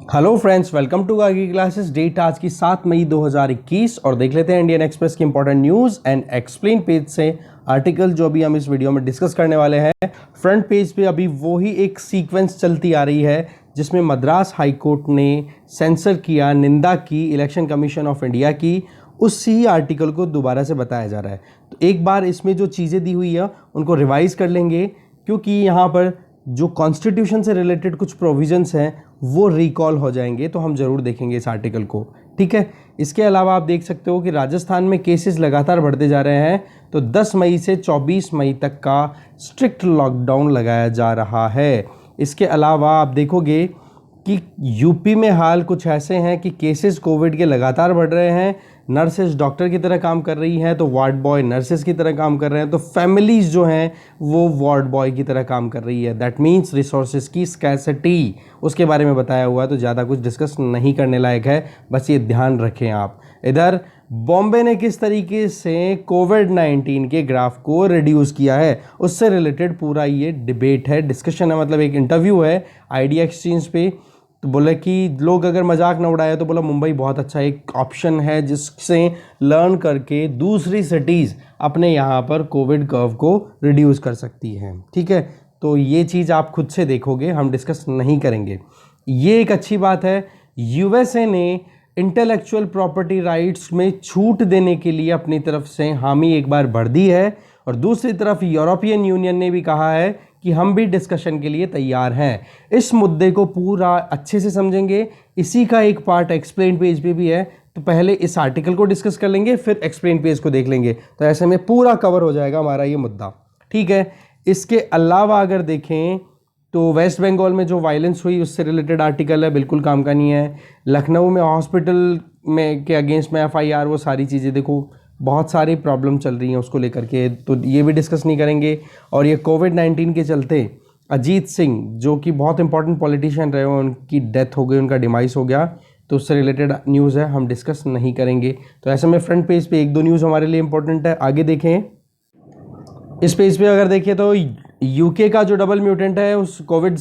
Hello friends, welcome to आगे classes. Date आज की 7 मई 2021 और देख लेते हैं इंडियन एक्सप्रेस की important news and explain page से आर्टिकल जो अभी हम इस वीडियो में डिस्कस करने वाले हैं। फ्रंट पेज पे अभी वही एक सीक्वेंस चलती आ रही है जिसमें मद्रास हाई कोर्ट ने सेंसर किया, निंदा की इलेक्शन कमीशन ऑफ इंडिया की। उसी आर्टिकल को दोबारा से बताया जा रहा है। तो एक बार इसमें जो चीज़ें दी हुई है उनको रिवाइज कर लेंगे, क्योंकि यहाँ पर जो कॉन्स्टिट्यूशन से रिलेटेड कुछ प्रोविजंस हैं वो रिकॉल हो जाएंगे, तो हम ज़रूर देखेंगे इस आर्टिकल को। ठीक है। इसके अलावा आप देख सकते हो कि राजस्थान में केसेस लगातार बढ़ते जा रहे हैं, तो 10 मई से 24 मई तक का स्ट्रिक्ट लॉकडाउन लगाया जा रहा है। इसके अलावा आप देखोगे कि यूपी में हाल कुछ ऐसे हैं कि केसेस कोविड के लगातार बढ़ रहे हैं। नर्सेज डॉक्टर की तरह काम कर रही हैं, तो वार्ड बॉय नर्सेज की तरह काम कर रहे हैं, तो फैमिलीज जो हैं वो वार्ड बॉय की तरह काम कर रही है। दैट मीन्स रिसोर्सेज की स्कैर्सिटी, उसके बारे में बताया हुआ है, तो ज़्यादा कुछ डिस्कस नहीं करने लायक है, बस ये ध्यान रखें आप। इधर बॉम्बे ने किस तरीके से कोविड-19 के ग्राफ को रिड्यूस किया है, उससे रिलेटेड पूरा ये डिबेट है, डिस्कशन है, मतलब एक इंटरव्यू है आइडिया एक्सचेंज पे। तो बोले कि लोग अगर मजाक न उड़ाए तो बोला मुंबई बहुत अच्छा एक ऑप्शन है जिससे लर्न करके दूसरी सिटीज़ अपने यहाँ पर कोविड कर्व को रिड्यूस कर सकती हैं। ठीक है, तो ये चीज़ आप खुद से देखोगे, हम डिस्कस नहीं करेंगे। ये एक अच्छी बात है। यूएसए ने इंटेलेक्चुअल प्रॉपर्टी राइट्स में छूट देने के लिए अपनी तरफ से हामी एक बार बढ़ दी है, और दूसरी तरफ यूरोपियन यूनियन ने भी कहा है कि हम भी डिस्कशन के लिए तैयार हैं। इस मुद्दे को पूरा अच्छे से समझेंगे। इसी का एक पार्ट एक्सप्लेन पेज पे भी है, तो पहले इस आर्टिकल को डिस्कस कर लेंगे, फिर एक्सप्लेन पेज को देख लेंगे, तो ऐसे में पूरा कवर हो जाएगा हमारा ये मुद्दा। ठीक है। इसके अलावा अगर देखें तो वेस्ट बंगाल में जो वायलेंस हुई उससे रिलेटेड आर्टिकल है, बिल्कुल काम का नहीं है। लखनऊ में हॉस्पिटल में के अगेंस्ट में एफआईआर, वो सारी चीज़ें देखो, बहुत सारी प्रॉब्लम चल रही हैं उसको लेकर के, तो ये भी डिस्कस नहीं करेंगे। और ये कोविड-19 के चलते अजीत सिंह जो कि बहुत इंपॉर्टेंट पॉलिटिशियन रहे हो, उनकी डेथ हो गई, उनका डिमाइस हो गया, तो उससे रिलेटेड न्यूज़ है, हम डिस्कस नहीं करेंगे। तो ऐसे में फ्रंट पेज पे एक दो न्यूज़ हमारे लिए इंपॉर्टेंट है, आगे देखें। इस पेज पे अगर देखिए तो यूके का जो डबल म्यूटेंट है, उस कोविड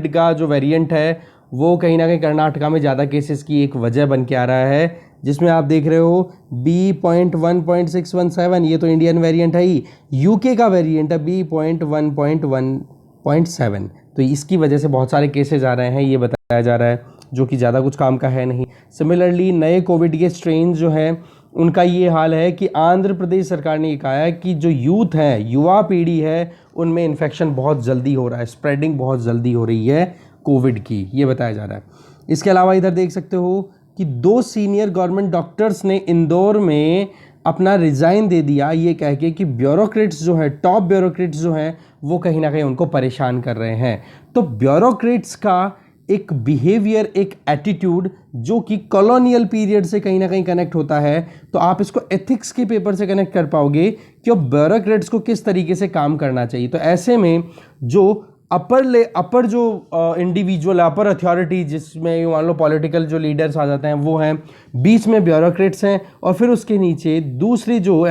का जो वेरिएंट है वो कहीं ना कहीं कर्नाटका में ज़्यादा केसेस की एक वजह बन के आ रहा है, जिसमें आप देख रहे हो B.1.617, ये तो इंडियन वेरिएंट है ही, यूके का वेरिएंट है B.1.1.7। तो इसकी वजह से बहुत सारे केसेस आ रहे हैं, ये बताया जा रहा है, जो कि ज़्यादा कुछ काम का है नहीं। सिमिलरली नए कोविड के स्ट्रेन जो हैं उनका ये हाल है कि आंध्र प्रदेश सरकार ने ये कहा है कि जो यूथ है, युवा पीढ़ी है, उनमें इन्फेक्शन बहुत जल्दी हो रहा है, स्प्रेडिंग बहुत जल्दी हो रही है कोविड की, ये बताया जा रहा है। इसके अलावा इधर देख सकते हो कि 2 सीनियर गवर्नमेंट डॉक्टर्स ने इंदौर में अपना रिज़ाइन दे दिया, ये कह के कि ब्यूरोक्रेट्स जो है, टॉप ब्यूरोक्रेट्स जो हैं, वो कहीं ना कहीं उनको परेशान कर रहे हैं। तो ब्यूरोक्रेट्स का एक बिहेवियर, एक एटीट्यूड जो कि कॉलोनियल पीरियड से कहीं ना कहीं कनेक्ट होता है, तो आप इसको एथिक्स के पेपर से कनेक्ट कर पाओगे कि अब ब्यूरोक्रेट्स को किस तरीके से काम करना चाहिए। तो ऐसे में जो अपर जो इंडिविजुअल अपर अथॉरिटी, जिसमें मान लो पॉलिटिकल जो लीडर्स आ जाते हैं वो हैं, बीच में ब्यूरोक्रेट्स हैं, और फिर उसके नीचे दूसरी जो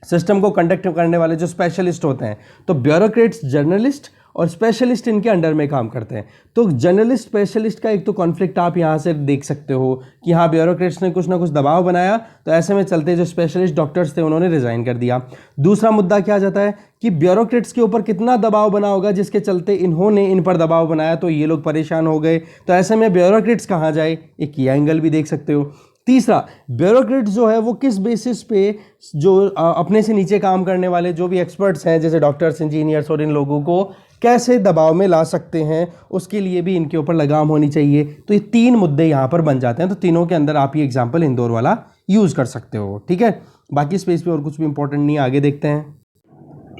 सिस्टम को कंडक्ट करने वाले जो स्पेशलिस्ट होते हैं, तो ब्यूरोक्रेट्स, जर्नलिस्ट और स्पेशलिस्ट इनके अंडर में काम करते हैं। तो जर्नलिस्ट स्पेशलिस्ट का एक तो कॉन्फ्लिक्ट आप यहाँ से देख सकते हो कि हाँ, ब्यूरोक्रेट्स ने कुछ ना कुछ दबाव बनाया, तो ऐसे में चलते जो स्पेशलिस्ट डॉक्टर्स थे उन्होंने रिजाइन कर दिया। दूसरा मुद्दा क्या आ जाता है कि ब्यूरोक्रेट्स के ऊपर कितना दबाव बना होगा जिसके चलते इन्होंने इन पर दबाव बनाया, तो ये लोग परेशान हो गए। तो ऐसे में ब्यूरोक्रेट्स कहाँ जाए, एक ये एंगल भी देख सकते हो। तीसरा, ब्यूरोक्रेट्स जो है वो किस बेसिस पे जो अपने से नीचे काम करने वाले जो भी एक्सपर्ट्स हैं, जैसे डॉक्टर्स, इंजीनियर्स, और इन लोगों को कैसे दबाव में ला सकते हैं, उसके लिए भी इनके ऊपर लगाम होनी चाहिए। तो ये 3 मुद्दे यहाँ पर बन जाते हैं, तो तीनों के अंदर आप ये एग्जाम्पल इंदौर वाला यूज़ कर सकते हो। ठीक है, बाकी स्पेस पे और कुछ भी इंपॉर्टेंट नहीं है, आगे देखते हैं।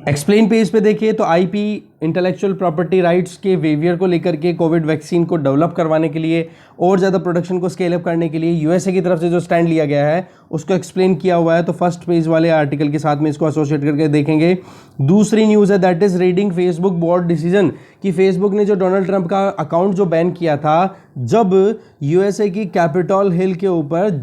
एक्सप्लेन पेज पे देखिए तो आईपी इंटेलेक्चुअल प्रॉपर्टी राइट्स के वेवियर को लेकर के कोविड वैक्सीन को डेवलप करवाने के लिए और ज़्यादा प्रोडक्शन को स्केल अप करने के लिए यूएसए की तरफ से जो स्टैंड लिया गया है उसको एक्सप्लेन किया हुआ है। तो फर्स्ट पेज वाले आर्टिकल के साथ में इसको एसोसिएट करके देखेंगे। दूसरी न्यूज़ है that is reading Facebook board decision, कि फेसबुक ने जो डोनाल्ड ट्रंप का अकाउंट जो बैन किया था जब यूएसए की कैपिटल हिल के ऊपर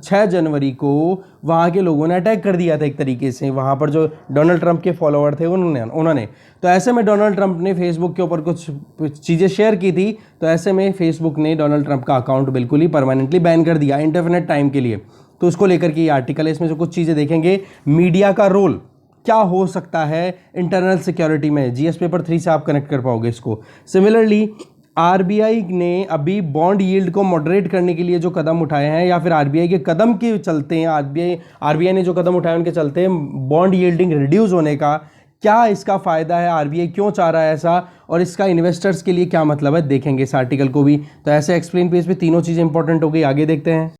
6 जनवरी को वहाँ के लोगों ने अटैक कर दिया था एक तरीके से, वहाँ पर जो डोनाल्ड ट्रंप के फॉलोअर थे उन्होंने। तो ऐसे में डोनाल्ड ट्रंप ने फेसबुक के ऊपर कुछ चीज़ें शेयर की थी, तो ऐसे में फेसबुक ने डोनाल्ड ट्रंप का अकाउंट बिल्कुल ही परमानेंटली बैन कर दिया इंडेफिनिट टाइम के लिए। तो उसको लेकर के ये आर्टिकल है, इसमें जो कुछ चीज़ें देखेंगे, मीडिया का रोल क्या हो सकता है इंटरनल सिक्योरिटी में, जीएस पेपर 3 से आप कनेक्ट कर पाओगे इसको। सिमिलरली आरबीआई ने अभी बॉन्ड यील्ड को मॉडरेट करने के लिए जो कदम उठाए हैं, या फिर आरबीआई के कदम के चलते हैं, आरबीआई ने जो कदम उठाए उनके चलते बॉन्ड यील्डिंग रिड्यूस होने का, क्या इसका फ़ायदा है, आरबीआई क्यों चाह रहा है ऐसा, और इसका इन्वेस्टर्स के लिए क्या मतलब है, देखेंगे इस आर्टिकल को भी। तो ऐसे एक्सप्लेन पेज पे तीनों चीज़ें इंपॉर्टेंट हो गई, आगे देखते हैं।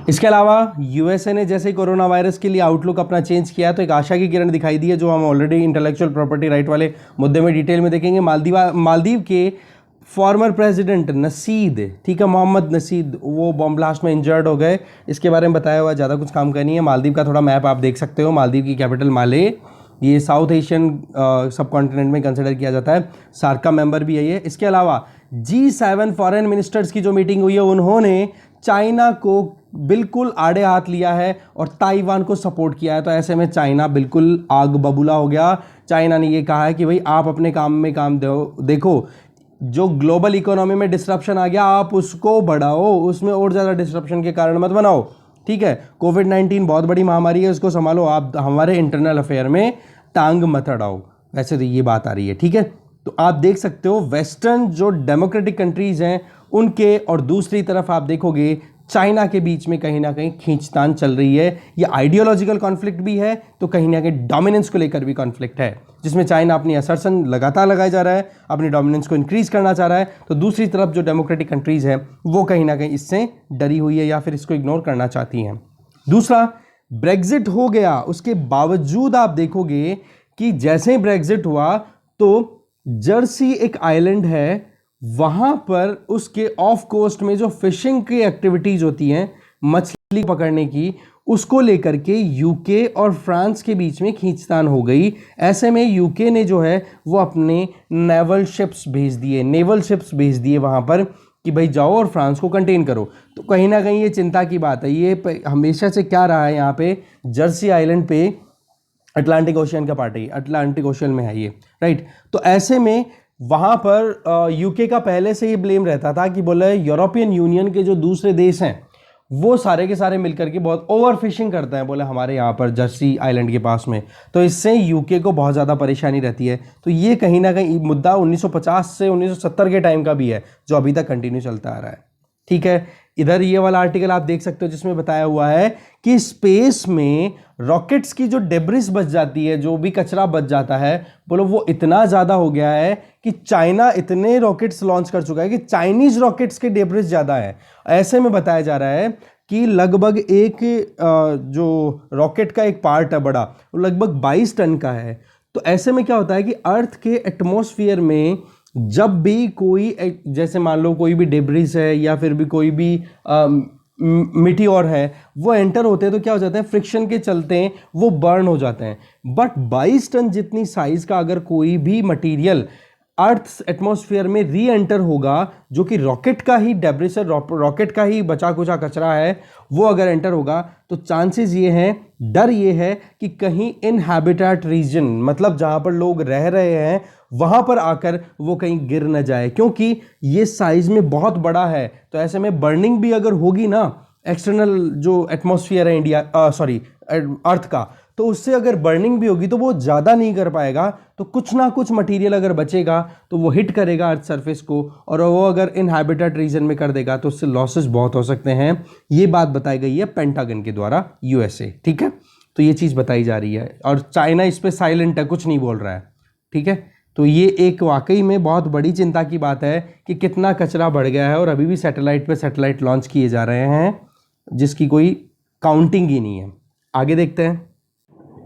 इसके अलावा यूएसए ने जैसे कोरोना वायरस के लिए आउटलुक अपना चेंज किया, तो एक आशा की किरण दिखाई दी है, जो हम ऑलरेडी इंटेलेक्चुअल प्रॉपर्टी राइट वाले मुद्दे में डिटेल में देखेंगे। मालदीव के फॉर्मर प्रेसिडेंट नसीद, ठीक है, मोहम्मद नसीद, वो बॉम्ब ब्लास्ट में इंजर्ड हो गए, इसके बारे में बताया हुआ, ज़्यादा कुछ काम करनी है। मालदीव का थोड़ा मैप आप देख सकते हो, मालदीव की कैपिटल माले, ये साउथ एशियन सब कॉन्टिनेंट में कंसिडर किया जाता है, सार्का मेंबर भी है ये। इसके अलावा G7 फॉरेन मिनिस्टर्स की जो मीटिंग हुई है, उन्होंने चाइना को बिल्कुल आड़े हाथ लिया है और ताइवान को सपोर्ट किया है। तो ऐसे में चाइना बिल्कुल आग बबूला हो गया। चाइना ने ये कहा है कि भाई आप अपने काम में काम दो, देखो जो ग्लोबल इकोनॉमी में डिस्रप्शन आ गया आप उसको बढ़ाओ, उसमें और ज़्यादा डिस्रप्शन के कारण मत बनाओ, ठीक है। कोविड-19 बहुत बड़ी महामारी है, उसको संभालो, आप हमारे इंटरनल अफेयर में टांग मत अड़ाओ। वैसे तो ये बात आ रही है, ठीक है। तो आप देख सकते हो वेस्टर्न जो डेमोक्रेटिक कंट्रीज हैं उनके और दूसरी तरफ आप देखोगे चाइना के बीच में कहीं ना कहीं खींचतान चल रही है। ये आइडियोलॉजिकल कॉन्फ्लिक्ट भी है, तो कहीं ना कहीं डोमिनेंस को लेकर भी कॉन्फ्लिक्ट है, जिसमें चाइना अपनी असर्शन लगातार लगाया जा रहा है, अपनी डोमिनेंस को इंक्रीज करना चाह रहा है, तो दूसरी तरफ जो डेमोक्रेटिक कंट्रीज हैं वो कहीं ना कहीं इससे डरी हुई है या फिर इसको इग्नोर करना चाहती हैं। दूसरा, ब्रेग्जिट हो गया, उसके बावजूद आप देखोगे कि जैसे ही ब्रेग्जिट हुआ तो जर्सी एक आइलैंड है, वहां पर उसके ऑफ कोस्ट में जो फिशिंग की एक्टिविटीज होती हैं मछली पकड़ने की, उसको लेकर के यूके और फ्रांस के बीच में खींचतान हो गई। ऐसे में यूके ने जो है वो अपने नेवल शिप्स भेज दिए वहां पर कि भाई जाओ और फ्रांस को कंटेन करो। तो कहीं ना कहीं ये चिंता की बात है, ये हमेशा से क्या रहा है, यहाँ पे जर्सी आइलैंड पे अटलांटिक ओशियन का पार्ट है, अटलांटिक ओशियन में है ये, राइट। तो ऐसे में वहां पर यूके का पहले से ही ब्लेम रहता था कि बोले यूरोपियन यूनियन के जो दूसरे देश हैं वो सारे के सारे मिलकर के बहुत ओवर फिशिंग करते हैं, बोले हमारे यहाँ पर जर्सी आइलैंड के पास में, तो इससे यूके को बहुत ज़्यादा परेशानी रहती है। तो ये कहीं ना कहीं मुद्दा 1950 से 1970 के टाइम का भी है, जो अभी तक कंटिन्यू चलता आ रहा है, ठीक है। इधर ये वाला आर्टिकल आप देख सकते हो जिसमें बताया हुआ है कि स्पेस में रॉकेट्स की जो डेब्रिस बच जाती है, जो भी कचरा बच जाता है, बोलो वो इतना ज़्यादा हो गया है कि चाइना इतने रॉकेट्स लॉन्च कर चुका है कि चाइनीज रॉकेट्स के डेब्रिस ज़्यादा है। ऐसे में बताया जा रहा है कि लगभग एक जो रॉकेट का एक पार्ट है बड़ा, वो लगभग 22 टन का है। तो ऐसे में क्या होता है कि अर्थ के एटमॉस्फेयर में जब भी कोई, जैसे मान लो कोई भी डेब्रिस है या फिर भी कोई भी मिटीओर है, वो एंटर होते हैं तो क्या हो जाता है, फ्रिक्शन के चलते वो बर्न हो जाते हैं। बट 22 टन जितनी साइज का अगर कोई भी मटेरियल अर्थ एटमॉस्फेयर में री एंटर होगा, जो कि रॉकेट का ही डेब्रिस है, रॉकेट का ही बचा कुचा कचरा है, वो अगर एंटर होगा तो चांसेस ये हैं, डर ये है कि कहीं इनहैबिटेट रीजन, मतलब जहां पर लोग रह रहे हैं वहां पर आकर वो कहीं गिर न जाए, क्योंकि ये साइज में बहुत बड़ा है। तो ऐसे में बर्निंग भी अगर होगी ना, एक्सटर्नल जो एटमॉस्फेयर है अर्थ का, तो उससे अगर बर्निंग भी होगी तो वो ज़्यादा नहीं कर पाएगा, तो कुछ ना कुछ मटेरियल अगर बचेगा तो वो हिट करेगा अर्थ सरफेस को, और वो अगर इनहैबिटेट रीजन में कर देगा तो उससे लॉसेस बहुत हो सकते हैं। ये बात बताई गई है पेंटागन के द्वारा, यूएसए, ठीक है। तो ये चीज़ बताई जा रही है और चाइना इस पर साइलेंट है, कुछ नहीं बोल रहा है, ठीक है। तो ये एक वाकई में बहुत बड़ी चिंता की बात है कि कितना कचरा बढ़ गया है, और अभी भी सैटेलाइट पे सैटेलाइट लॉन्च किए जा रहे हैं जिसकी कोई काउंटिंग ही नहीं है। आगे देखते हैं,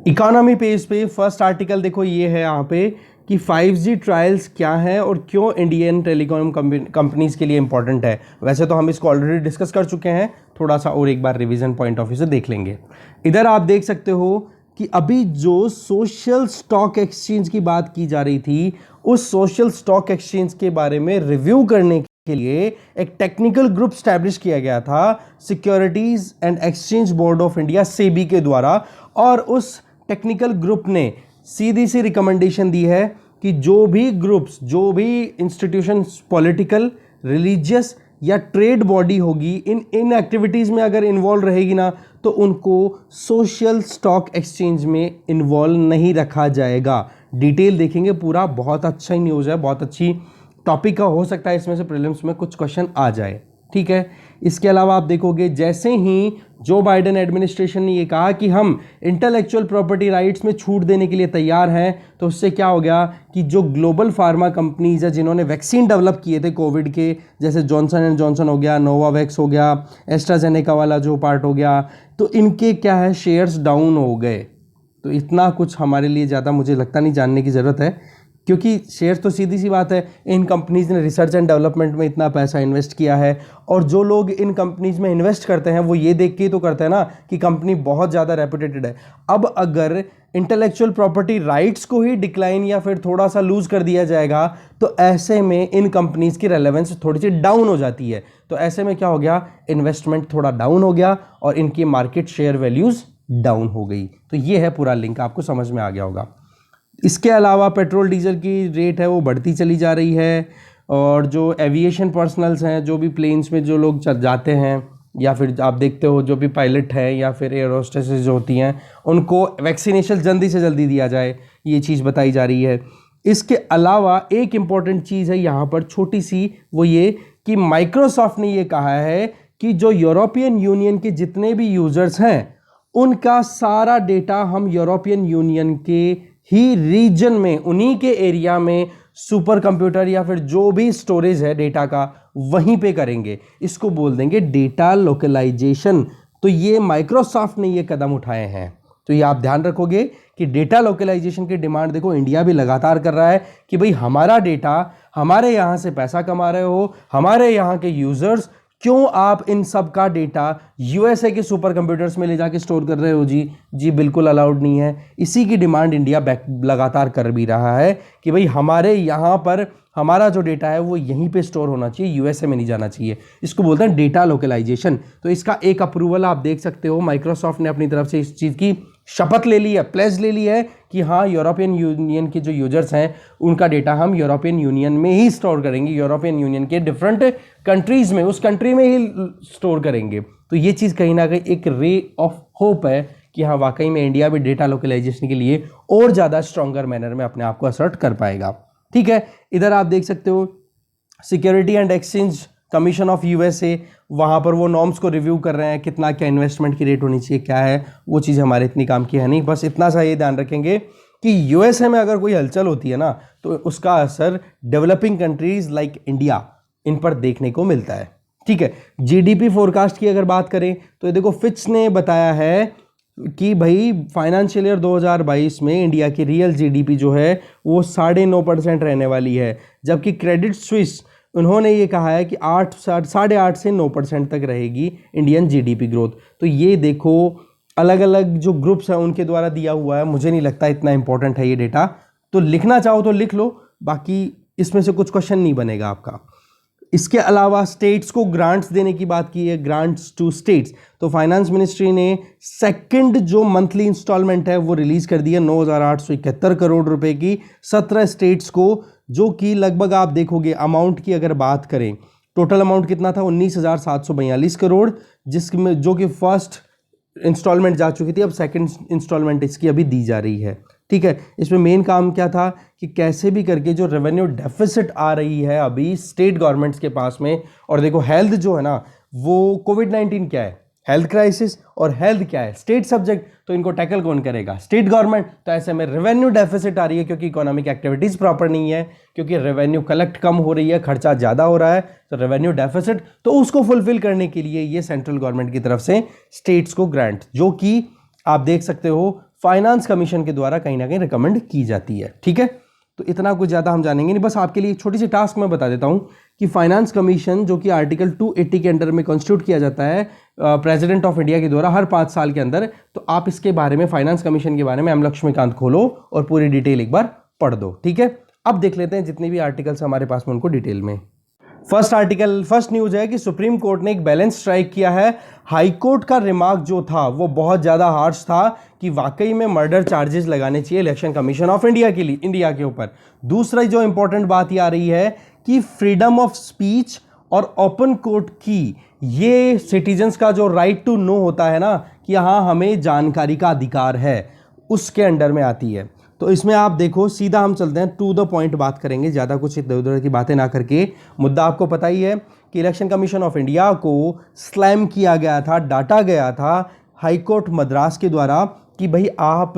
इकोनॉमी पेज पे फर्स्ट आर्टिकल देखो, ये है यहाँ पे कि 5G ट्रायल्स क्या है और क्यों इंडियन टेलीकॉम कंपनीज के लिए इंपॉर्टेंट है। वैसे तो हम इसको ऑलरेडी डिस्कस कर चुके हैं, थोड़ा सा और एक बार रिवीजन पॉइंट ऑफ व्यू से देख लेंगे। इधर आप देख सकते हो कि अभी जो सोशल स्टॉक एक्सचेंज की बात की जा रही थी, उस सोशल स्टॉक एक्सचेंज के बारे में रिव्यू करने के लिए एक टेक्निकल ग्रुप स्टैब्लिश किया गया था securities and exchange board of India, SEBI के द्वारा, और उस टेक्निकल ग्रुप ने सीधी सी रिकमेंडेशन दी है कि जो भी ग्रुप्स, जो भी इंस्टीट्यूशंस पॉलिटिकल, रिलीजियस या ट्रेड बॉडी होगी, इन एक्टिविटीज़ में अगर इन्वॉल्व रहेगी ना, तो उनको सोशल स्टॉक एक्सचेंज में इन्वॉल्व नहीं रखा जाएगा। डिटेल देखेंगे पूरा, बहुत अच्छा ही न्यूज़ है, बहुत अच्छी टॉपिक का, हो सकता है इसमें से प्रीलिम्स में कुछ क्वेश्चन आ जाए, ठीक है। इसके अलावा आप देखोगे जैसे ही जो बाइडेन एडमिनिस्ट्रेशन ने ये कहा कि हम इंटेलेक्चुअल प्रॉपर्टी राइट्स में छूट देने के लिए तैयार हैं, तो उससे क्या हो गया कि जो ग्लोबल फार्मा कंपनीज है जिन्होंने वैक्सीन डेवलप किए थे कोविड के, जैसे जॉनसन एंड जॉनसन हो गया, नोवावैक्स हो गया, एस्ट्राजेनेका वाला जो पार्ट हो गया, तो इनके क्या है, शेयर्स डाउन हो गए। तो इतना कुछ हमारे लिए ज़्यादा मुझे लगता नहीं जानने की ज़रूरत है, क्योंकि शेयर तो सीधी सी बात है, इन कंपनीज़ ने रिसर्च एंड डेवलपमेंट में इतना पैसा इन्वेस्ट किया है, और जो लोग इन कंपनीज़ में इन्वेस्ट करते हैं वो ये देख के ही तो करते हैं ना कि कंपनी बहुत ज़्यादा रेपुटेटेड है। अब अगर इंटेलेक्चुअल प्रॉपर्टी राइट्स को ही डिक्लाइन या फिर थोड़ा सा लूज़ कर दिया जाएगा, तो ऐसे में इन कंपनीज़ की रेलेवेंस थोड़ी सी डाउन हो जाती है। तो ऐसे में क्या हो गया, इन्वेस्टमेंट थोड़ा डाउन हो गया और इनकी मार्केट शेयर वैल्यूज़ डाउन हो गई। तो ये है पूरा लिंक, आपको समझ में आ गया होगा। इसके अलावा पेट्रोल डीजल की रेट है वो बढ़ती चली जा रही है, और जो एविएशन पर्सनल्स हैं, जो भी प्लेन्स में जो लोग जाते हैं, या फिर आप देखते हो जो भी पायलट हैं या फिर एयर होस्टेसेस जो होती हैं, उनको वैक्सीनेशन जल्दी से जल्दी दिया जाए, ये चीज़ बताई जा रही है। इसके अलावा एक इम्पॉर्टेंट चीज़ है यहाँ पर छोटी सी, वो ये कि माइक्रोसॉफ्ट ने ये कहा है कि जो यूरोपियन यूनियन के जितने भी यूज़र्स हैं उनका सारा डेटा हम यूरोपियन यूनियन के ही रीजन में, उन्हीं के एरिया में सुपर कंप्यूटर या फिर जो भी स्टोरेज है डेटा का, वहीं पे करेंगे। इसको बोल देंगे डेटा लोकलाइजेशन। तो ये माइक्रोसॉफ्ट ने ये कदम उठाए हैं। तो ये आप ध्यान रखोगे कि डेटा लोकलाइजेशन की डिमांड देखो इंडिया भी लगातार कर रहा है कि भाई हमारा डेटा, हमारे यहाँ से पैसा कमा रहे हो, हमारे यहाँ के यूजर्स, क्यों आप इन सब का डेटा यूएसए के सुपर कंप्यूटर्स में ले जाके स्टोर कर रहे हो जी बिल्कुल अलाउड नहीं है। इसी की डिमांड इंडिया लगातार कर भी रहा है कि भाई हमारे यहाँ पर हमारा जो डेटा है वो यहीं पे स्टोर होना चाहिए, यूएसए में नहीं जाना चाहिए। इसको बोलते हैं डेटा लोकलाइजेशन। तो इसका एक अप्रूवल आप देख सकते हो, माइक्रोसॉफ्ट ने अपनी तरफ से इस चीज़ की शपथ ले ली है, प्लेज ले ली है कि हाँ, यूरोपियन यूनियन के जो यूजर्स हैं उनका डेटा हम यूरोपियन यूनियन में ही स्टोर करेंगे, यूरोपियन यूनियन के डिफरेंट कंट्रीज़ में, उस कंट्री में ही स्टोर करेंगे। तो ये चीज़ कहीं ना कहीं एक रे ऑफ होप है कि हाँ, वाकई में इंडिया भी डेटा लोकलाइजेशन के लिए और ज़्यादा स्ट्रॉन्गर मैनर में अपने आप को असर्ट कर पाएगा। ठीक है, इधर आप देख सकते हो security and exchange commission of USA, वहाँ पर वो नॉर्म्स को रिव्यू कर रहे हैं, कितना क्या इन्वेस्टमेंट की रेट होनी चाहिए, क्या है वो चीज़ हमारे इतनी काम की है नहीं। बस इतना सा ये ध्यान रखेंगे कि यूएसए में अगर कोई हलचल होती है ना, तो उसका असर developing countries like India in पर देखने को मिलता है। ठीक है, जीडीपी फोरकास्ट की अगर बात करें तो ये देखो फिच ने बताया है कि भाई फाइनेंशियल ईयर 2022 में इंडिया की रियल जीडीपी जो है वो 9.5% रहने वाली है, जबकि क्रेडिट स्विस उन्होंने ये कहा है कि 8.5 से 9% तक रहेगी इंडियन जीडीपी ग्रोथ। तो ये देखो अलग अलग जो ग्रुप्स हैं उनके द्वारा दिया हुआ है, मुझे नहीं लगता इतना इंपॉर्टेंट है ये डेटा, तो लिखना चाहो तो लिख लो, बाकी इसमें से कुछ क्वेश्चन नहीं बनेगा आपका। इसके अलावा स्टेट्स को ग्रांट्स देने की बात की है, ग्रांट्स टू स्टेट्स। तो फाइनेंस मिनिस्ट्री ने सेकंड जो मंथली इंस्टॉलमेंट है वो रिलीज कर दी है 9,871 करोड़ रुपए की 17 स्टेट्स को, जो कि लगभग आप देखोगे अमाउंट की अगर बात करें, टोटल अमाउंट कितना था 19,742 करोड़, जिसमें जो कि फर्स्ट इंस्टॉलमेंट जा चुकी थी, अब सेकंड इंस्टॉलमेंट इसकी अभी दी जा रही है। ठीक है, इसमें मेन काम क्या था कि कैसे भी करके जो रेवेन्यू डेफिसिट आ रही है अभी स्टेट गवर्नमेंट्स के पास में, और देखो हेल्थ जो है ना वो कोविड-19 क्या है, हेल्थ क्राइसिस, और हेल्थ क्या है, स्टेट सब्जेक्ट, तो इनको टैकल कौन करेगा, स्टेट गवर्नमेंट। तो ऐसे में रेवेन्यू डेफिसिट आ रही है क्योंकि इकोनॉमिक एक्टिविटीज प्रॉपर नहीं है, क्योंकि रेवेन्यू कलेक्ट कम हो रही है, खर्चा ज़्यादा हो रहा है, तो रेवेन्यू डेफिसिट, तो उसको फुलफिल करने के लिए ये सेंट्रल गवर्नमेंट की तरफ से स्टेट्स को ग्रांट, जो कि आप देख सकते हो फाइनेंस कमीशन के द्वारा कहीं ना कहीं रिकमेंड की जाती है। ठीक है, तो इतना कुछ ज़्यादा हम जानेंगे नहीं, बस आपके लिए छोटी सी टास्क मैं बता देता हूं कि फाइनेंस कमीशन जो कि आर्टिकल 280 के अंडर में कॉन्स्टिट्यूट किया जाता है प्रेसिडेंट ऑफ इंडिया के द्वारा हर 5 साल के अंदर, तो आप इसके बारे में, फाइनेंस कमीशन के बारे में एम लक्ष्मीकांत खोलो और पूरी डिटेल एक बार पढ़ दो। ठीक है, अब देख लेते हैं जितने भी आर्टिकल्स हमारे पास में उनको डिटेल में। फर्स्ट न्यूज है कि सुप्रीम कोर्ट ने एक बैलेंस स्ट्राइक किया है। हाई कोर्ट का रिमार्क जो था वो बहुत ज़्यादा हार्श था कि वाकई में मर्डर चार्जेस लगाने चाहिए इलेक्शन कमीशन ऑफ इंडिया के लिए, इंडिया के ऊपर। दूसरा जो इंपॉर्टेंट बात ये आ रही है कि फ्रीडम ऑफ स्पीच और ओपन कोर्ट की, ये सिटीजन्स का जो राइट टू नो होता है ना, कि हाँ हमें जानकारी का अधिकार है, उसके अंडर में आती है। तो इसमें आप देखो, सीधा हम चलते हैं, टू द पॉइंट बात करेंगे, ज़्यादा कुछ इधर उधर की बातें ना करके। मुद्दा आपको पता ही है कि इलेक्शन कमीशन ऑफ इंडिया को स्लैम किया गया था, डांटा गया था हाई कोर्ट मद्रास के द्वारा कि भाई आप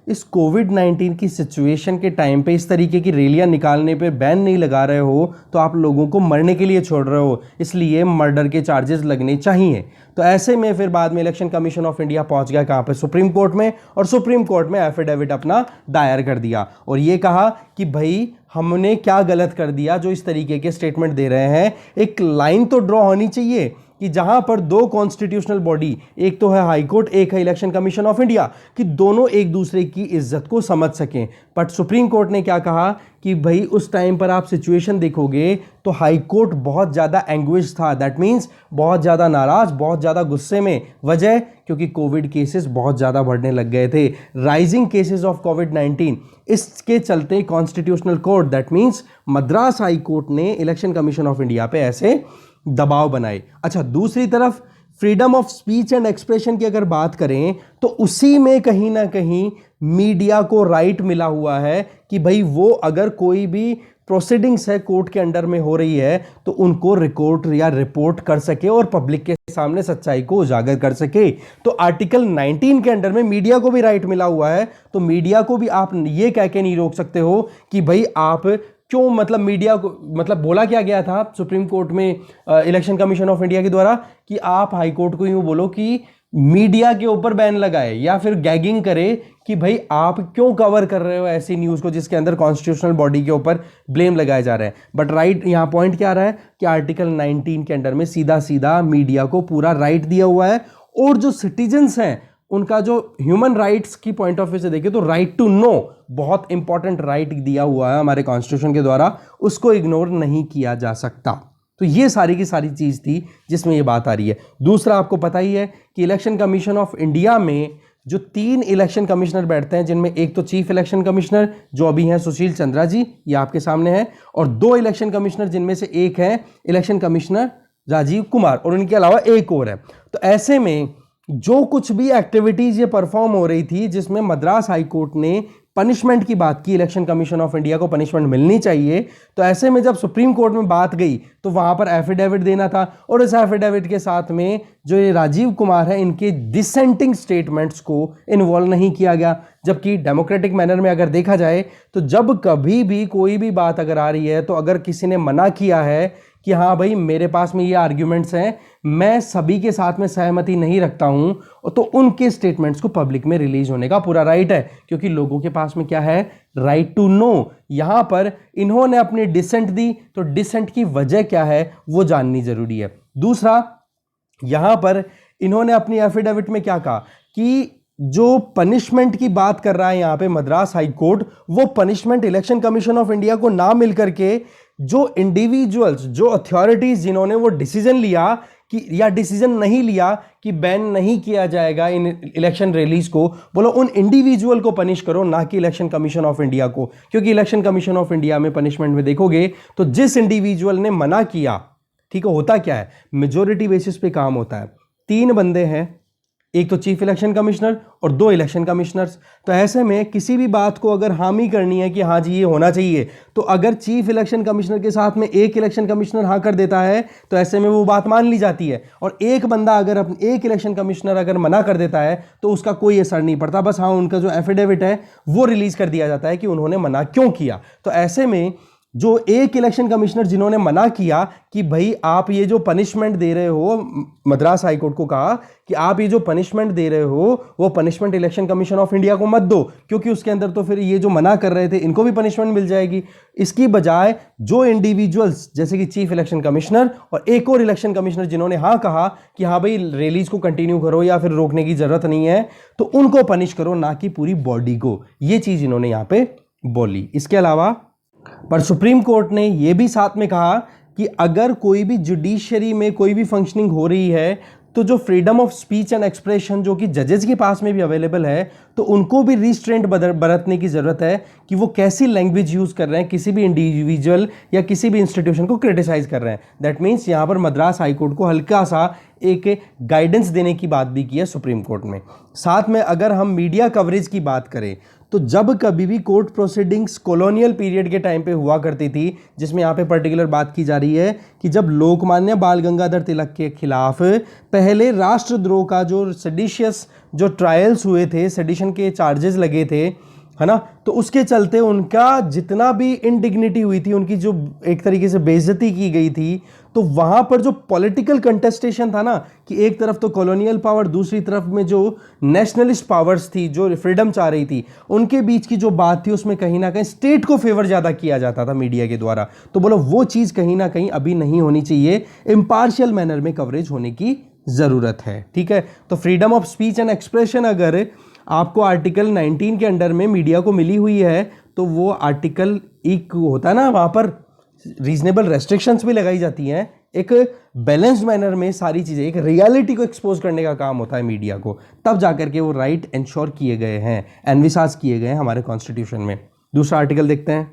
इस कोविड-19 की सिचुएशन के टाइम पे इस तरीके की रैलियां निकालने पे बैन नहीं लगा रहे हो, तो आप लोगों को मरने के लिए छोड़ रहे हो, इसलिए मर्डर के चार्जेस लगने चाहिए। तो ऐसे में फिर बाद में इलेक्शन कमीशन ऑफ इंडिया पहुंच गया कहाँ पे, सुप्रीम कोर्ट में, और सुप्रीम कोर्ट में एफिडेविट अपना दायर कर दिया और ये कहा कि भाई हमने क्या गलत कर दिया जो इस तरीके के स्टेटमेंट दे रहे हैं। एक लाइन तो ड्रॉ होनी चाहिए कि जहां पर दो कॉन्स्टिट्यूशनल बॉडी, एक तो है हाई कोर्ट, एक है इलेक्शन कमीशन ऑफ इंडिया, कि दोनों एक दूसरे की इज्जत को समझ सकें। बट सुप्रीम कोर्ट ने क्या कहा कि भाई उस टाइम पर आप सिचुएशन देखोगे तो हाई कोर्ट बहुत ज़्यादा एंग्विश था, दैट मीन्स बहुत ज़्यादा नाराज, बहुत ज़्यादा गुस्से में। वजह क्योंकि कोविड केसेस बहुत ज़्यादा बढ़ने लग गए थे, राइजिंग केसेस ऑफ कोविड-19। इसके चलते constitutional court, that means Madras high court ने इलेक्शन कमीशन ऑफ इंडिया पे ऐसे दबाव बनाए। अच्छा, दूसरी तरफ freedom of speech and expression की अगर बात करें तो उसी में कहीं ना कहीं मीडिया को राइट मिला हुआ है कि भाई वो अगर कोई भी प्रोसीडिंग्स है कोर्ट के अंडर में हो रही है तो उनको रिकॉर्ड या रिपोर्ट कर सके और पब्लिक के सामने सच्चाई को उजागर कर सके। तो आर्टिकल 19 के अंडर में मीडिया को भी राइट मिला हुआ है। तो मीडिया को भी आप ये कह के नहीं रोक सकते हो कि भाई आप क्यों, मतलब मीडिया को, मतलब बोला क्या गया था सुप्रीम कोर्ट में इलेक्शन कमीशन ऑफ इंडिया के द्वारा कि आप हाई कोर्ट को यूं बोलो कि मीडिया के ऊपर बैन लगाए या फिर गैगिंग करे कि भाई आप क्यों कवर कर रहे हो ऐसी न्यूज़ को जिसके अंदर कॉन्स्टिट्यूशनल बॉडी के ऊपर ब्लेम लगाए जा रहे हैं। बट राइट यहाँ पॉइंट क्या आ रहा है कि आर्टिकल 19 के अंडर में सीधा सीधा मीडिया को पूरा राइट दिया हुआ है, और जो सिटीजन्स हैं उनका जो ह्यूमन राइट्स की पॉइंट ऑफ व्यू से देखें तो राइट टू नो बहुत इंपॉर्टेंट राइट दिया हुआ है हमारे कॉन्स्टिट्यूशन के द्वारा, उसको इग्नोर नहीं किया जा सकता। तो ये सारी की सारी चीज़ थी जिसमें ये बात आ रही है। दूसरा आपको पता ही है कि इलेक्शन कमीशन ऑफ इंडिया में जो 3 इलेक्शन कमिश्नर बैठते हैं, जिनमें एक तो चीफ इलेक्शन कमिश्नर जो अभी हैं सुशील चंद्रा जी, ये आपके सामने है, और 2 इलेक्शन कमिश्नर जिनमें से एक है इलेक्शन कमिश्नर राजीव कुमार, और उनके अलावा एक और है। तो ऐसे में जो कुछ भी एक्टिविटीज ये परफॉर्म हो रही थी जिसमें मद्रास हाई कोर्ट ने पनिशमेंट की बात की, इलेक्शन कमीशन ऑफ इंडिया को पनिशमेंट मिलनी चाहिए, तो ऐसे में जब सुप्रीम कोर्ट में बात गई तो वहां पर एफिडेविट देना था, और इस एफिडेविट के साथ में जो ये राजीव कुमार है इनके डिसेंटिंग स्टेटमेंट्स को इन्वॉल्व नहीं किया गया। जबकि डेमोक्रेटिक मैनर में अगर देखा जाए तो जब कभी भी कोई भी बात अगर आ रही है तो अगर किसी ने मना किया है कि हाँ भाई मेरे पास में ये आर्ग्यूमेंट्स हैं, मैं सभी के साथ में सहमति नहीं रखता हूं, तो उनके स्टेटमेंट्स को पब्लिक में रिलीज होने का पूरा राइट है, क्योंकि लोगों के पास में क्या है, राइट टू नो। यहां पर इन्होंने अपनी डिसेंट दी तो डिसेंट की वजह क्या है वो जाननी जरूरी है। दूसरा, यहां पर इन्होंने अपनी एफिडेविट में क्या कहा कि जो पनिशमेंट की बात कर रहा है यहां पे मद्रास हाई कोर्ट, वो punishment election commission of India को ना मिलकर के जो इंडिविजुअल्स, जो अथॉरिटीज जिन्होंने वो डिसीजन लिया कि या डिसीजन नहीं लिया कि बैन नहीं किया जाएगा इन इलेक्शन रैलीज को, बोलो उन इंडिविजुअल को पनिश करो, ना कि इलेक्शन कमीशन ऑफ इंडिया को। क्योंकि इलेक्शन कमीशन ऑफ इंडिया में पनिशमेंट में देखोगे तो जिस इंडिविजुअल ने मना किया, ठीक है, होता क्या है, मेजोरिटी बेसिस पे काम होता है। 3 बंदे हैं, एक तो चीफ इलेक्शन कमिश्नर और 2 इलेक्शन कमिश्नर्स। तो ऐसे में किसी भी बात को अगर हामी करनी है कि हाँ जी ये होना चाहिए, तो अगर चीफ इलेक्शन कमिश्नर के साथ में एक इलेक्शन कमिश्नर हाँ कर देता है तो ऐसे में वो बात मान ली जाती है, और एक बंदा अगर एक इलेक्शन कमिश्नर अगर मना कर देता है तो उसका कोई असर नहीं पड़ता, बस हाँ उनका जो एफिडेविट है वो रिलीज कर दिया जाता है कि उन्होंने मना क्यों किया। तो ऐसे में जो एक इलेक्शन कमिश्नर जिन्होंने मना किया कि भाई आप ये जो पनिशमेंट दे रहे हो, मद्रास हाई कोर्ट को कहा कि आप ये जो पनिशमेंट दे रहे हो वो punishment election commission of India को मत दो, क्योंकि उसके अंदर तो फिर ये जो मना कर रहे थे इनको भी पनिशमेंट मिल जाएगी। इसकी बजाय जो इंडिविजुअल्स जैसे कि चीफ इलेक्शन कमिश्नर और एक और इलेक्शन कमिश्नर जिन्होंने हाँ कहा कि हाँ भाई रैलीज को कंटिन्यू करो या फिर रोकने की जरूरत नहीं है, तो उनको पनिश करो, ना कि पूरी बॉडी को। ये चीज इन्होंने यहां पे बोली। इसके अलावा पर सुप्रीम कोर्ट ने यह भी साथ में कहा कि अगर कोई भी जुडिशरी में कोई भी फंक्शनिंग हो रही है तो जो freedom of speech and expression जो कि जजेस के पास में भी अवेलेबल है, तो उनको भी रिस्ट्रेंट बरतने की ज़रूरत है कि वो कैसी लैंग्वेज यूज़ कर रहे हैं किसी भी इंडिविजुअल या किसी भी इंस्टीट्यूशन को क्रिटिसाइज कर रहे हैं। दैट मीन्स यहाँ पर मद्रास हाई कोर्ट को हल्का सा एक गाइडेंस देने की बात भी की है सुप्रीम कोर्ट में। साथ में अगर हम मीडिया कवरेज की बात करें तो जब कभी भी कोर्ट प्रोसीडिंग्स कॉलोनियल पीरियड के टाइम पे हुआ करती थी, जिसमें यहाँ पे पर्टिकुलर बात की जा रही है कि जब लोकमान्य बाल गंगाधर तिलक के खिलाफ पहले राष्ट्रद्रोह का जो सेडिशियस जो ट्रायल्स हुए थे, सेडिशन के चार्जेस लगे थे, है ना, तो उसके चलते उनका जितना भी इनडिग्निटी हुई थी, उनकी जो एक तरीके से बेइज्जती की गई थी, तो वहां पर जो पॉलिटिकल कंटेस्टेशन था ना कि एक तरफ तो कॉलोनियल पावर, दूसरी तरफ में जो नेशनलिस्ट पावर्स थी जो फ्रीडम चाह रही थी, उनके बीच की जो बात थी उसमें कहीं ना कहीं स्टेट को फेवर ज़्यादा किया जाता था मीडिया के द्वारा। तो बोलो वो चीज़ कहीं ना कहीं अभी नहीं होनी चाहिए, इम्पार्शियल मैनर में कवरेज होने की ज़रूरत है। ठीक है, तो freedom of speech and expression अगर आपको आर्टिकल 19 के अंडर में मीडिया को मिली हुई है तो वो आर्टिकल एक होता है ना, वहाँ पर रीजनेबल रेस्ट्रिक्शंस भी लगाई जाती हैं, एक बैलेंस्ड मैनर में सारी चीज़ें, एक रियलिटी को एक्सपोज करने का काम होता है मीडिया को, तब जाकर के वो राइट इंश्योर किए गए हैं, एनविसाज किए गए हैं हमारे कॉन्स्टिट्यूशन में। दूसरा आर्टिकल देखते हैं।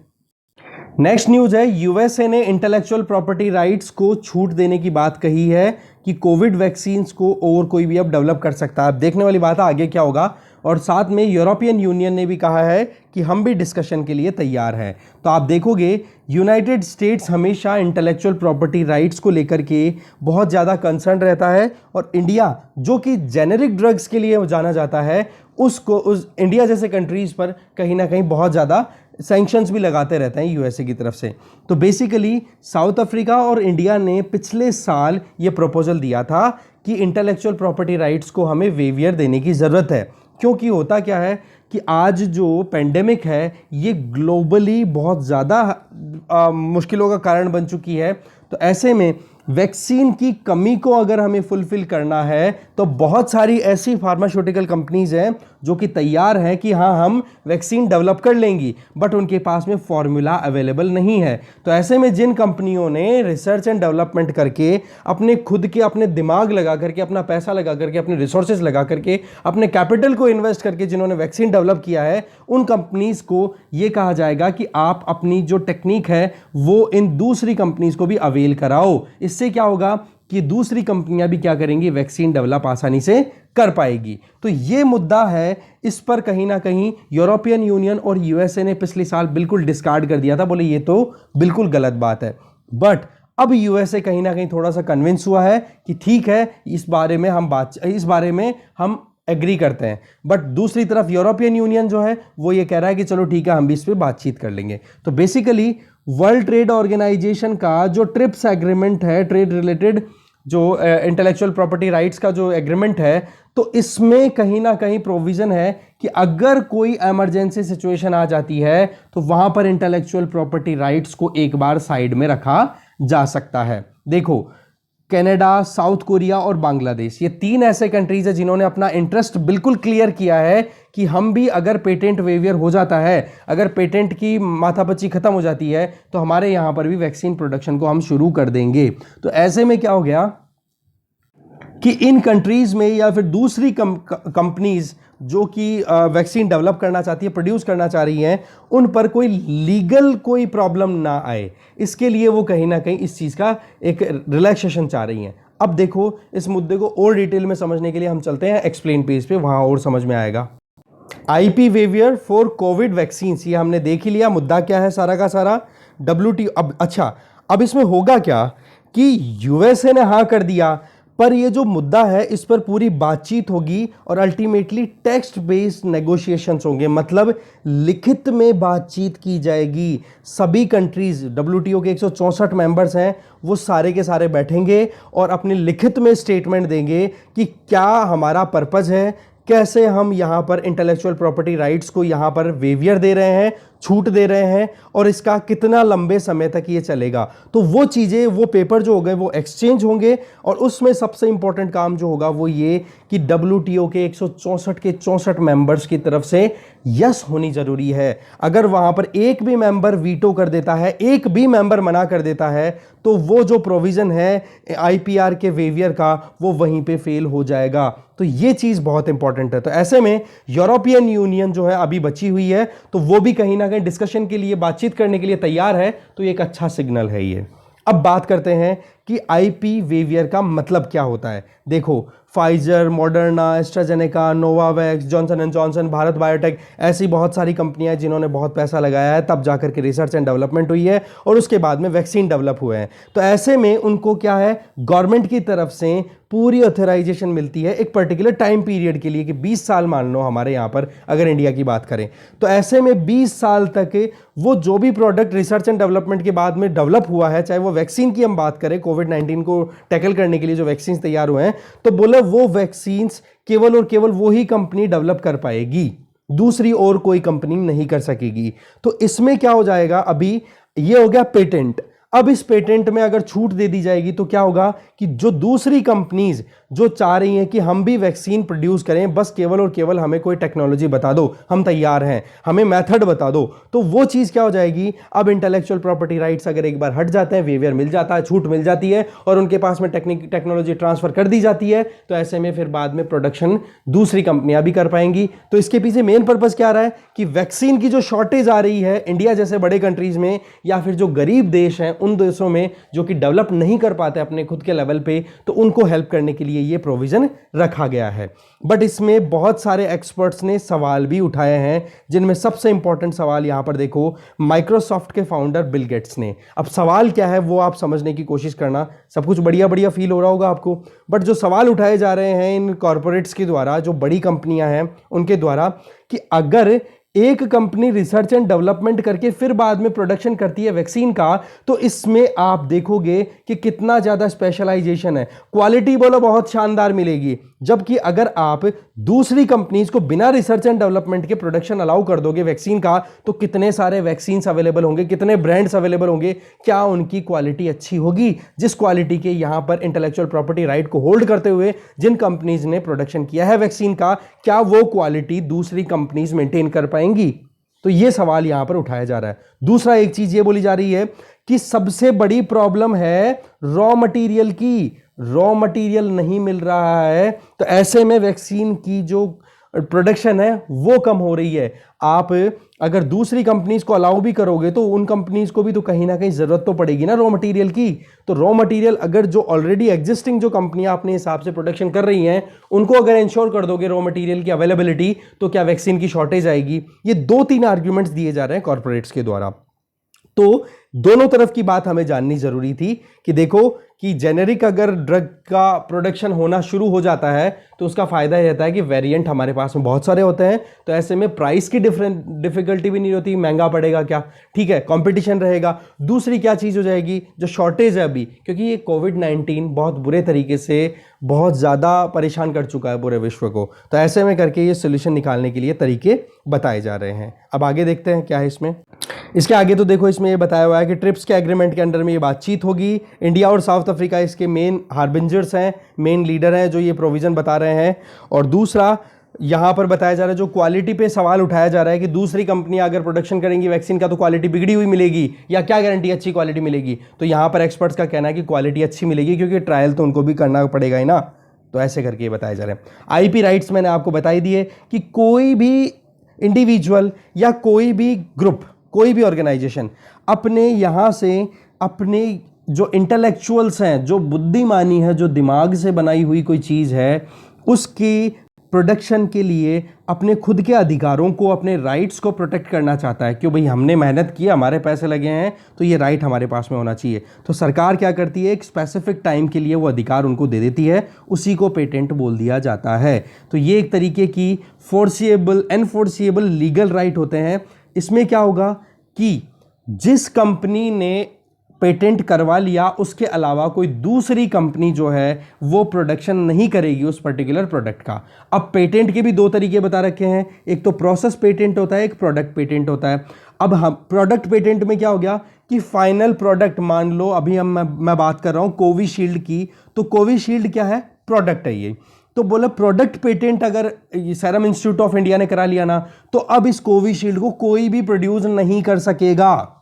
नेक्स्ट न्यूज है, यूएसए ने इंटेलेक्चुअल प्रॉपर्टी राइट्स को छूट देने की बात कही है कि कोविड वैक्सीन को और कोई भी अब डेवलप कर सकता है। अब देखने वाली बात है आगे क्या होगा। और साथ में यूरोपियन यूनियन ने भी कहा है कि हम भी डिस्कशन के लिए तैयार हैं। तो आप देखोगे यूनाइटेड स्टेट्स हमेशा इंटेलेक्चुअल प्रॉपर्टी राइट्स को लेकर के बहुत ज़्यादा कंसर्न रहता है, और इंडिया जो कि जेनेरिक ड्रग्स के लिए जाना जाता है, उसको उस इंडिया जैसे कंट्रीज़ पर कहीं ना कहीं बहुत ज़्यादा सैंक्शंस भी लगाते रहते हैं यूएसए की तरफ से। तो बेसिकली साउथ अफ्रीका और इंडिया ने पिछले साल ये प्रपोजल दिया था कि इंटेलेक्चुअल प्रॉपर्टी राइट्स को हमें वेवियर देने की ज़रूरत है, क्योंकि होता क्या है कि आज जो पेंडेमिक है ये ग्लोबली बहुत ज़्यादा मुश्किलों का कारण बन चुकी है। तो ऐसे में वैक्सीन की कमी को अगर हमें फुलफिल करना है तो बहुत सारी ऐसी फार्मास्यूटिकल कंपनीज हैं जो कि तैयार हैं कि हाँ हम वैक्सीन डेवलप कर लेंगी, बट उनके पास में फॉर्मूला अवेलेबल नहीं है। तो ऐसे में जिन कंपनियों ने रिसर्च एंड डेवलपमेंट करके अपने खुद के अपने दिमाग लगा करके, अपना पैसा लगा करके, अपने रिसोर्सेज लगा करके, अपने कैपिटल को इन्वेस्ट करके जिन्होंने वैक्सीन डेवलप किया है, उन कंपनीज को ये कहा जाएगा कि आप अपनी जो टेक्निक है वो इन दूसरी कंपनीज को भी अवेल कराओ। इससे क्या होगा कि दूसरी कंपनियां भी क्या करेंगी, वैक्सीन डेवलप आसानी से कर पाएगी। तो ये मुद्दा है, इस पर कहीं ना कहीं यूरोपियन यूनियन और यूएसए ने पिछले साल बिल्कुल डिस्कार्ड कर दिया था, बोले ये तो बिल्कुल गलत बात है। बट अब यूएसए कहीं ना कहीं थोड़ा सा कन्विंस हुआ है कि ठीक है इस बारे में हम एग्री करते हैं। बट दूसरी तरफ यूरोपियन यूनियन जो है वो ये कह रहा है कि चलो ठीक है हम भी इस पर बातचीत कर लेंगे। तो बेसिकली वर्ल्ड ट्रेड ऑर्गेनाइजेशन का जो ट्रिप्स एग्रीमेंट है, ट्रेड रिलेटेड जो इंटेलेक्चुअल प्रॉपर्टी राइट्स का जो एग्रीमेंट है, तो इसमें कहीं ना कहीं प्रोविजन है कि अगर कोई इमरजेंसी सिचुएशन आ जाती है तो वहां पर इंटेलेक्चुअल प्रॉपर्टी राइट्स को एक बार साइड में रखा जा सकता है। देखो कनाडा, साउथ कोरिया और बांग्लादेश, ये तीन ऐसे कंट्रीज है जिन्होंने अपना इंटरेस्ट बिल्कुल क्लियर किया है कि हम भी अगर पेटेंट वेवियर हो जाता है, अगर पेटेंट की माथापच्ची खत्म हो जाती है, तो हमारे यहां पर भी वैक्सीन प्रोडक्शन को हम शुरू कर देंगे। तो ऐसे में क्या हो गया कि इन कंट्रीज में या फिर दूसरी कंपनीज जो कि वैक्सीन डेवलप करना चाहती है, प्रोड्यूस करना चाह रही हैं, उन पर कोई लीगल कोई प्रॉब्लम ना आए, इसके लिए वो कहीं ना कहीं इस चीज़ का एक रिलैक्सेशन चाह रही हैं। अब देखो इस मुद्दे को और डिटेल में समझने के लिए हम चलते हैं एक्सप्लेन पेज पे, वहाँ और समझ में आएगा। IP waiver for Covid vaccine, ये हमने देख ही लिया मुद्दा क्या है सारा का सारा। WTO अब इसमें होगा क्या कि यूएसए ने हाँ कर दिया, पर ये जो मुद्दा है इस पर पूरी बातचीत होगी और अल्टीमेटली टेक्स्ट बेस्ड नेगोशिएशंस होंगे, मतलब लिखित में बातचीत की जाएगी। सभी कंट्रीज, WTO के 164 मेंबर्स हैं, वो सारे के सारे बैठेंगे और अपने लिखित में स्टेटमेंट देंगे कि क्या हमारा पर्पस है, कैसे हम यहाँ पर इंटेलेक्चुअल प्रॉपर्टी राइट्स को यहाँ पर वेवियर दे रहे हैं, छूट दे रहे हैं और इसका कितना लंबे समय तक ये चलेगा। तो वो चीज़ें, वो पेपर जो हो गए वो एक्सचेंज होंगे और उसमें सबसे इंपॉर्टेंट काम जो होगा वो ये कि WTO के 164 के 64 मेंबर्स की तरफ से यस होनी जरूरी है। अगर वहां पर एक भी मेंबर वीटो कर देता है, एक भी मेंबर मना कर देता है, तो वो जो प्रोविजन है IPR के वेवियर का वो वहीं पे फेल हो जाएगा। तो ये चीज बहुत इंपॉर्टेंट है। तो ऐसे में यूरोपियन यूनियन जो है अभी बची हुई है, तो वो भी कहीं ना कहीं डिस्कशन के लिए, बातचीत करने के लिए तैयार है। तो ये एक अच्छा सिग्नल है ये। अब बात करते हैं कि IP वेवियर का मतलब क्या होता है। देखो, Pfizer, Moderna, AstraZeneca, Novavax, Johnson and Johnson, Bharat biotech, ऐसी बहुत सारी कंपनियां हैं जिन्होंने बहुत पैसा लगाया है, तब जाकर के रिसर्च एंड डेवलपमेंट हुई है और उसके बाद में वैक्सीन डेवलप हुए हैं। तो ऐसे में उनको क्या है, गवर्नमेंट की तरफ से पूरी ऑथराइजेशन मिलती है एक पर्टिकुलर टाइम पीरियड के लिए कि 20 साल मान लो हमारे यहाँ पर अगर इंडिया की बात करें, तो ऐसे में 20 साल तक वो जो भी प्रोडक्ट रिसर्च एंड डेवलपमेंट के बाद में डेवलप हुआ है, चाहे वो वैक्सीन की हम बात करें, कोविड-19 को टैकल करने के लिए जो वैक्सीन तैयार हुए हैं, तो बोले वो वैक्सीन्स केवल और केवल वो ही कंपनी डेवलप कर पाएगी, दूसरी और कोई कंपनी नहीं कर सकेगी। तो इसमें क्या हो जाएगा, अभी ये हो गया पेटेंट। अब इस पेटेंट में अगर छूट दे दी जाएगी तो क्या होगा कि जो दूसरी कंपनीज जो चाह रही हैं कि हम भी वैक्सीन प्रोड्यूस करें, बस केवल और केवल हमें कोई टेक्नोलॉजी बता दो, हम तैयार हैं, हमें मेथड बता दो, तो वो चीज़ क्या हो जाएगी, अब इंटेलेक्चुअल प्रॉपर्टी राइट्स अगर एक बार हट जाते हैं, वेवियर मिल जाता है, छूट मिल जाती है और उनके पास में टेक्नोलॉजी ट्रांसफर कर दी जाती है, तो ऐसे में फिर बाद में प्रोडक्शन दूसरी कंपनियां भी कर पाएंगी। तो इसके पीछे मेन पर्पज क्या रहा है कि वैक्सीन की जो शॉर्टेज आ रही है इंडिया जैसे बड़े कंट्रीज में, या फिर जो गरीब देश हैं उन देशों में जो कि डेवलप नहीं कर पाते अपने खुद के लेवल पे, तो उनको हेल्प करने के लिए ये प्रोविजन रखा गया है। बट इसमें बहुत सारे एक्सपर्ट्स ने सवाल भी उठाए हैं, जिनमें सबसे इंपॉर्टेंट सवाल यहां पर देखो माइक्रोसॉफ्ट के फाउंडर बिल गेट्स ने। अब सवाल क्या है वो आप समझने की कोशिश करना, सब कुछ बढ़िया बढ़िया फील हो रहा होगा आपको, बट जो सवाल उठाए जा रहे हैं इन कॉर्पोरेट्स के द्वारा, जो बड़ी कंपनियां हैं उनके द्वारा, कि अगर एक कंपनी रिसर्च एंड डेवलपमेंट करके फिर बाद में प्रोडक्शन करती है वैक्सीन का, तो इसमें आप देखोगे कि कितना ज्यादा स्पेशलाइजेशन है, क्वालिटी बोलो बहुत शानदार मिलेगी। जबकि अगर आप दूसरी कंपनीज को बिना रिसर्च एंड डेवलपमेंट के प्रोडक्शन अलाउ कर दोगे वैक्सीन का, तो कितने सारे वैक्सीन अवेलेबल होंगे, कितने ब्रांड्स अवेलेबल होंगे, क्या उनकी क्वालिटी अच्छी होगी, जिस क्वालिटी के यहां पर इंटेलेक्चुअल प्रॉपर्टी राइट को होल्ड करते हुए जिन कंपनीज ने प्रोडक्शन किया है वैक्सीन का, क्या वो क्वालिटी दूसरी कंपनीज मेंटेन कर पाएंगी। तो ये सवाल यहां पर उठाया जा रहा है। दूसरा एक चीज ये बोली जा रही है कि सबसे बड़ी प्रॉब्लम है रॉ मटेरियल की, रॉ मटेरियल नहीं मिल रहा है, तो ऐसे में वैक्सीन की जो प्रोडक्शन है वो कम हो रही है। आप अगर दूसरी कंपनीज को अलाउ भी करोगे तो उन कंपनीज को भी तो कहीं ना कहीं जरूरत तो पड़ेगी ना रॉ मटेरियल की। तो रॉ मटेरियल अगर जो ऑलरेडी एग्जिस्टिंग जो कंपनियां अपने हिसाब से प्रोडक्शन कर रही हैं उनको अगर इंश्योर कर दोगे रॉ मटेरियल की अवेलेबिलिटी, तो क्या वैक्सीन की शॉर्टेज आएगी। ये 2-3 आर्ग्यूमेंट्स दिए जा रहे हैं कॉर्पोरेट्स के द्वारा। तो दोनों तरफ की बात हमें जाननी जरूरी थी कि देखो कि जेनेरिक अगर ड्रग का प्रोडक्शन होना शुरू हो जाता है तो उसका फायदा यह रहता है कि वेरिएंट हमारे पास में बहुत सारे होते हैं, तो ऐसे में प्राइस की डिफिकल्टी भी नहीं होती, महंगा पड़ेगा क्या, ठीक है, कंपटीशन रहेगा। दूसरी क्या चीज़ हो जाएगी, जो शॉर्टेज है अभी, क्योंकि ये कोविड-19 बहुत बुरे तरीके से बहुत ज़्यादा परेशान कर चुका है पूरे विश्व को, तो ऐसे में करके ये सोल्यूशन निकालने के लिए तरीके बताए जा रहे हैं। अब आगे देखते हैं क्या है इसमें। इसके आगे तो देखो इसमें ये बताया हुआ है कि ट्रिप्स के एग्रीमेंट के अंडर में ये बातचीत होगी। इंडिया और साउथ अफ्रीका इसके मेन हार्बिंजर्स हैं, मेन लीडर हैं जो ये प्रोविजन बता रहे हैं। और दूसरा यहाँ पर बताया जा रहा है, जो क्वालिटी पे सवाल उठाया जा रहा है कि दूसरी कंपनियां अगर प्रोडक्शन करेंगी वैक्सीन का तो क्वालिटी बिगड़ी हुई मिलेगी या क्या गारंटी अच्छी क्वालिटी मिलेगी। तो यहाँ पर एक्सपर्ट्स का कहना है कि क्वालिटी अच्छी मिलेगी, क्योंकि ट्रायल तो उनको भी करना पड़ेगा ही ना। तो ऐसे करके ये बताया जा रहा है। IP राइट्स मैंने आपको बताई दिए कि कोई भी इंडिविजुअल या कोई भी ग्रुप, कोई भी ऑर्गेनाइजेशन अपने यहाँ से अपने जो इंटेलेक्चुअल्स हैं, जो बुद्धिमानी है, जो दिमाग से बनाई हुई कोई चीज़ है, उसकी प्रोडक्शन के लिए अपने खुद के अधिकारों को, अपने राइट्स को प्रोटेक्ट करना चाहता है। क्यों भाई, हमने मेहनत की, हमारे पैसे लगे हैं, तो ये राइट हमारे पास में होना चाहिए। तो सरकार क्या करती है, एक स्पेसिफिक टाइम के लिए वो अधिकार उनको दे देती है, उसी को पेटेंट बोल दिया जाता है। तो ये एक तरीके की फोर्सिएबल, एनफोर्सिएबल लीगल राइट होते हैं। इसमें क्या होगा कि जिस कंपनी ने पेटेंट करवा लिया उसके अलावा कोई दूसरी कंपनी जो है वो प्रोडक्शन नहीं करेगी उस पर्टिकुलर प्रोडक्ट का। अब पेटेंट के भी 2 तरीके बता रखे हैं, एक तो प्रोसेस पेटेंट होता है, एक प्रोडक्ट पेटेंट होता है। अब हम प्रोडक्ट पेटेंट में क्या हो गया कि फाइनल प्रोडक्ट, मान लो अभी मैं बात कर रहा हूं कोविशील्ड की, तो कोविशील्ड क्या है, प्रोडक्ट है ये। तो बोला प्रोडक्ट पेटेंट अगर सीरम इंस्टीट्यूट ऑफ इंडिया ने करा लिया ना, तो अब इस कोविशील्ड को कोई भी प्रोड्यूस नहीं कर सकेगा।